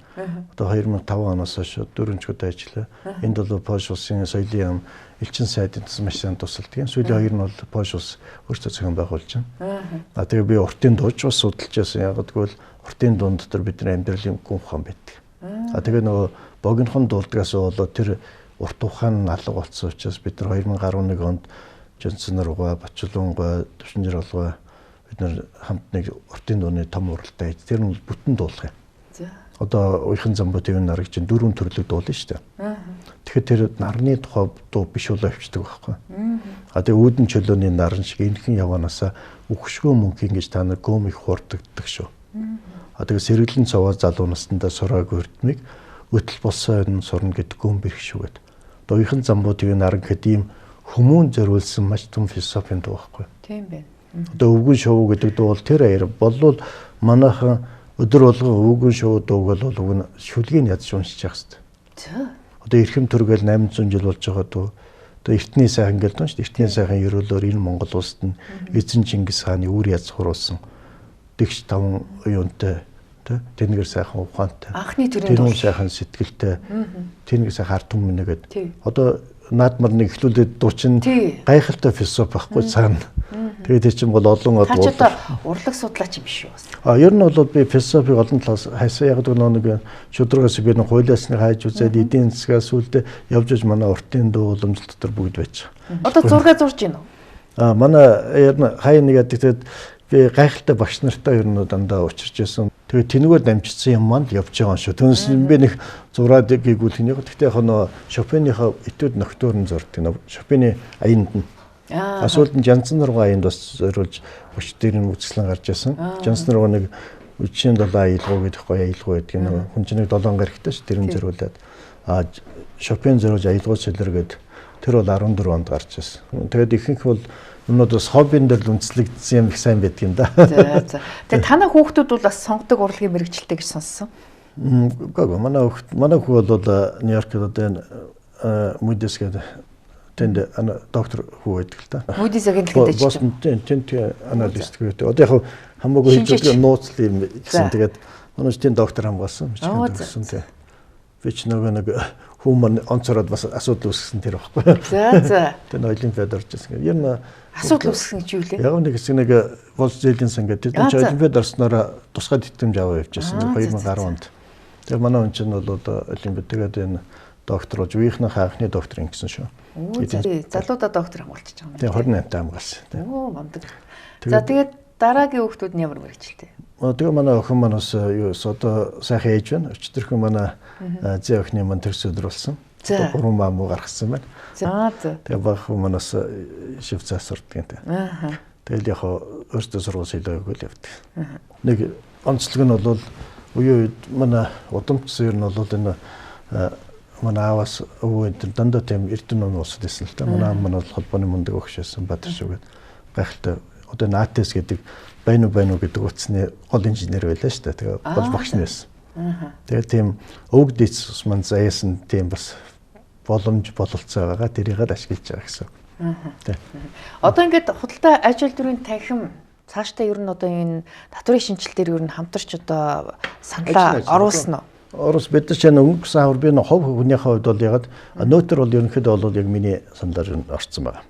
Одоо 2005 оноос хойш 4 жил ажиллаа. Энд бол Польш улсын соёлын элчин сайдын маш сайн тусалдаг. Сүүлийн хоёр нь бол Польш улс өөртөө зохион байгуулж байна. Тэгээ би уртын дууч бас судалж байсан. Яг гэвэл уртын дуун дотор бидний амьдралын гүн ухаан байдаг. Тэгээ нөгөө богинохон дуулдгаас болоод тэр урт ухаан алга болсон учраас бид нар 2011 онд Жонсон руугаа, Бачлуунгаа, Төвшинжир олгоо бид нар хамт нэг уртын дууны том уралдаан хийж тэр нь бүтэн дуулах юм. Одоо уяхан замбуу твэн нарыг чинь 4 төрлөг дуулна шүү дээ. Тэгэхээр тэр нарны тухай дуу биш болоо авчдаг байхгүй. Тэгээ үүдэн чөлөөний наран шиг энхэн яваанаасаа үхшгөө мөнхийн гэж та нар гөөм их хурддаг шүү. Тэгээ сэргэлэн цаваа залуу настандаа сурааг өрдмийг өтөл болсон сурна гэдэг гөөм бэрх шүү гэдэг. Одоо уяхан замбуу твэн наран гэдэг ийм хүмүүн зориулсан маш том философийн дуу байхгүй. Тийм байна. Одоо өвгөн шоу гэдэг дуу бол тэр аяар болвол манайхан өдөр болгон өвгөн шоу дууг бол уг нь шүлгийг ядч уншиж явах хэрэгтэй. Одоо эрхэм төргээл 800 жил болж байгаа дуу. Одоо эртний сайхан гэдэг нь шүү дээ. Эртний сайхан ерөөлөөр энэ Монгол улсад нь эзэн Чингис хааны үр яз хуруулсан. Дэгч 5 юунтай Тэнгэр сайхан ухаантай. Анхны тэрэн сайхан сэтгэлтэй. Тэнгэр сайхан ард түмэн нэгэд. Одоо наадмар нэг ихлүүлээд дуучин гайхалтай философи байхгүй цаана. Тэгээд чинь бол олон одоо урлаг судлаач юм биш үү? Ер нь бол би философиг олон талаас хайсан. Яг нэг шударгаас би нэг хуулиасны хайж үзээд эдийн засгаас үлдээ явж иж манай уртын дуу уламжлал дотор бүгд байж байгаа. Одоо зураг зурж гин үү? Манай ер нь хай нэг гэдэг би гайхалтай багш нартай ер нь дандаа учирч байсан. Тэгээд тэнүүгээр дамжчихсан юм манд явж байгаа шүү. Түүнээс би нэг зураад гүйгүүл хийнэ. Гэхдээ яг нөө Шопеныхаа этюд нөхдөр нь зурдаг. Шопены аянд нь. Асуулт нь Жансан нурган аянд бас зориулж өч дээр нь үзэсгэлэн гарч байсан. Жансан нурган нэг үчийн 7 аялгуу гэдэг гоё аялгуу гэдэг нэг хүн чинь 7 гарагтай ш тэр нь зориулаад Шопен зориулж аялгуу солиргээд тэр бол 14 онд гарч байсан. Тэгээд ихэнх бол өнөөдөр хоббин дээр л үндэслэгдсэн юм их сайн байдаг юм да. За. Тэгээ танай хүүхдүүд бол бас сонгодог урлагийн мэрэгчлээ гэж сонссон. Гоо манай хүү бол Нью-Йоркт одоо Moody's гэдэг тэнд доктор хүү байдаг л да. Moody's агентлагт ажиллаж байна. Тэнд аналист гэдэг. Одоо яг хамаагүй хийж байгаа нууцлал юм гэсэн. Тэгээд манай тэнд доктор хамгаалсан. Тэгсэн. Би ч нэг хүмүүс онцороод бас асуудал үүсгэсэн тэр байхгүй. За. Тэр олимпиад орж ирсэн. Ер нь асуудал үүсгэн гэж юу лээ? Яг нэг хэсэг нэг болж зээлийн сан гэдэг. Тэр чинь олимпиад орсноор тусгай тэтгэмж аваа явьжсэн 2010 онд. Тэр манай хүн чинь бол одоо олимпиад тэгээд энэ доктор болж үеийнхний анхны доктор ингэсэн шүү. Залуудаа доктор хамгаалчихж байгаа юм. Тийм 28 та хамгаалсан. Оо мамдаг. За тэгээд дараагийн хүүхдүүд нь ямар мэрэгчлээ? Тэгээ манай охин манаас юу одоо сайхан ээж байна. Өчтөрхөн манай зээ охины маань төрс өдрүүлсэн. 3 мамуу гаргасан байна. За. Тэгээ баг манаас Швейцарт сурдаг юм. Тэгэл яг өөртөө сургууль хийлгээгүй л явдаг. Нэг онцлог нь бол үе үед манай удамчсан ер нь бол энэ манай аавас өвөө энэ дандаа тийм эрдэнэ уусад байсан л та. Манай аав маань бол холбооны мундаг өгч байсан Бадаршүгэд гайхалтай одоо НАТЭС гэдэг байна уу гэдэг утасны гол инженер байлаа шүү дээ. Тэгээ гол багш нь байсан. Тэгээ тийм өвөг дэцс маань заяасан тийм бас боломж бололцоо байгаа. Тэрийгээр ашиглаж байгаа гэсэн. Одоо ингээд худалдаа ажил дүрийн танхим цаашдаа ер нь одоо энэ татврын шинжилтээр ер нь хамтарч одоо саналаа оруулсан уу? Орос бид ч өнгөрсөн хавар би хов хүнийхээ хувьд бол ягаад нөтер бол ерөнхийдөө бол яг миний саналаар орцсон байгаа.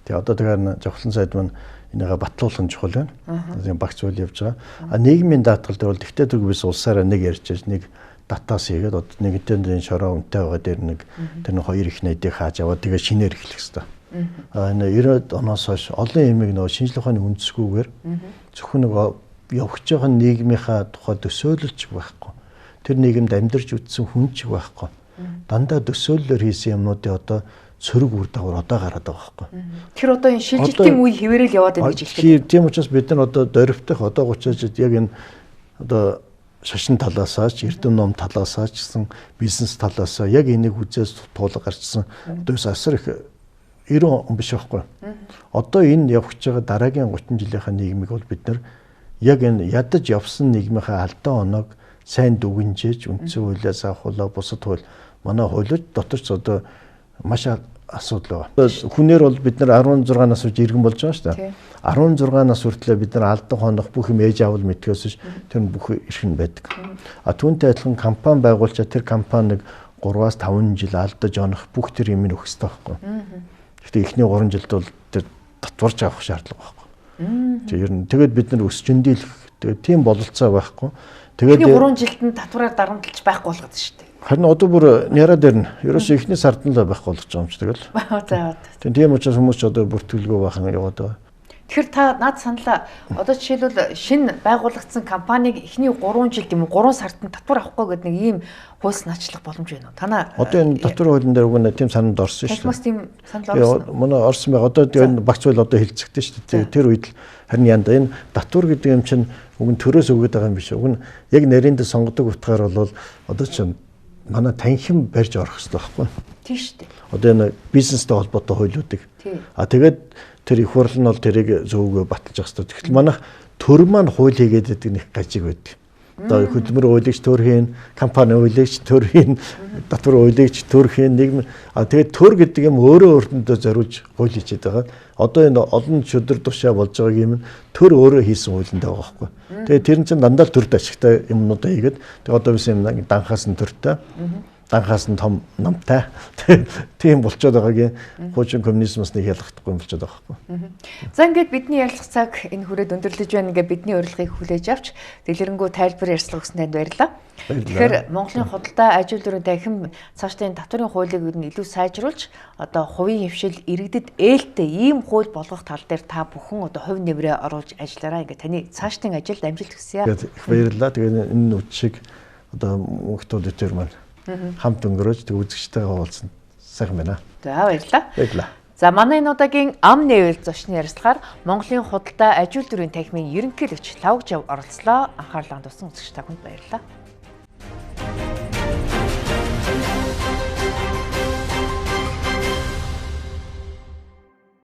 Тэгээ одоо тэгэхээр жавхлан сайд маань энийгээ батлуулах чухал байна. Тийм багц үйл явж байгаа. Нийгмийн даатгал дээр бол тэгтээ зүг бис улсаараа нэг ярьж нэг датаас хийгээд одоо нэгэнтэн шороо үнэтэй байгаа дээр нэг тэр хоёр их найдыг хааж аваад тэгээ шинээр эхлэх хэрэгтэй. Энэ 90-ад оноос хойш олон ямиг нөгөө шинжлэх ухааны үндэсгүйгээр зөвхөн нэг явж байгаа нийгмийнхаа тухай төсөөлөлч байхгүй. Тэр нийгэмд амьдарч үтсэн хүн ч байхгүй. Дандаа төсөөллөөр хийсэн юмнуудын одоо сөрөг үр дагавар одоо гараад байгаа байхгүй. Тэр одоо энэ шилжилтийн үе хэвээрэл яваад байна гэж хэлдэг. Тийм учраас бид нар одоо дөрөвтөх одоо 30-аад яг энэ одоо шашин талаасаа ч эрдэм ном талаасаа ч гэсэн бизнес талаасаа яг энийг үзээс туулга гарчсан одоо асар их 90 он биш байхгүй. Одоо энэ явж байгаа дараагийн 30 жилийнхаа нийгмийг бол бид нар яг энэ ядаж явсан нийгмийнхаа алдаа оноог сайн дүгнжээж үндсэн хуулиас авахулаа бусад хууль манай хуулиуд дотор ч одоо маш асуудал байна. Хүнээр бол бид нар 16 нас хүртэл иргэн болж байгаа шүү дээ. 16 нас хүртэл бид нар алдан хонох бүх юм ээж аавал мэдгээс тэр нь бүх ирхэн байдаг. Түүнтэй адилхан компани байгуулчаа тэр компаниг 3-аас 5 жил алдаж онох бүх тэр юм нөх хэрэгтэй байхгүй. Гэхдээ эхний 3 жилд бол тэр татварж авах шаардлага байхгүй. Тэгээд бид нар өсчөндийлэх тийм бололцоо байхгүй. Тэгээд 3 жилд нь татвараар дарамтлж байхгүй болгоод шүү дээ. Харин одоо бүр няра дээр нь ерөөсөө ихний сард нь л байхгүй болгож байгаа юм чи тэгэл. За. Тийм учраас хүмүүс ч одоо бүртгүүлгүй бахан яваад байгаа. Тэгэхээр та над саналаа одоо жишээлбэл шинэ байгуулагдсан компаниг эхний 3 жилд юм уу 3 сард нь татвар авахгүй гэдэг нэг ийм хуулс начлах боломж байна уу? Танаа одоо энэ татвар хуулийн дээр үгүй тийм сананд орсон шүү дээ. Бас тийм санал орсон. Манай орсон байгаа. Одоо энэ багц үйл одоо хилцэгдэн шүү дээ. Тэр үед л харин янда энэ татвар гэдэг юм чинь уг нь төрөөс өгöd байгаа юм биш. Уг нь яг нарийн дэс сонгодог утгаар бол одоо чинь манай танхим барьж орох хэрэгтэй байхгүй. Тийм шүү дээ. Одоо энэ бизнестэй холбоотой хуулиудыг. Тэгээд тэр их хурл нь бол тэрийг зөвгөө баталж явах хэрэгтэй. Тэгтэл манайх төр маань хууль хийгээд байдаг нэг гажиг байдаг. Одоо хөдөлмөр хуулийг төрхийн, компани хуулийг төрхийн, татвар хуулийг төрхийн нийгэм тэгээд төр гэдэг юм өөрөө өөртөө зориулж хууль хийчихэд байгаа. Одоо энэ олон шүдэр тушаа болж байгаа юм төр өөрөө хийсэн хуулинд байгаа байхгүй. Тэгээд тэр нь ч дандаа төрд ашигтай юмнуудаа хийгээд тэгээд одоо биш юм данхаас нь төртэй. Данхаас нь том намтай. Тийм болчиход байгаагийн хуучин коммунизмоос нэг ялгахдаггүй болчиход байгаа байхгүй. За ингээд бидний ярилцах цаг энэ хүрээд өндөрлөж байна. Ингээд бидний урилгыг хүлээж авч дэлгэрэнгүй тайлбар ярьцлага өгсөн танд баярлалаа. Тэгэхээр Монголын худалдаа аж үйлдвэрийн танхим цаашдын татварын хуулийг нь илүү сайжруулж одоо хувийн хвшил иргэдэд ээлтэй ийм хууль болгох тал дээр та бүхэн одоо хувь нэмрээ оруулж ажиллаарай. Ингээд таны цаашдын ажилд амжилт хүсье. Их баярлалаа. Тэгээд энэ үтшиг одоо мөнхтүүд өтөр маань хамт өнгөрөөж тэг үзэгчтэйгээ уулзсан. Сайхан байна. За баярлалаа. Баярлалаа. За манай энэ удаагийн ам нээвэл зочны ярилцлагаар Монголын худалдаа аж үйлдвэрийн танхимын ерөнхийлөгч Лавг Жав оролцлоо. Анхаарлаа хандуулсан үзэгч та бүхэнд баярлалаа.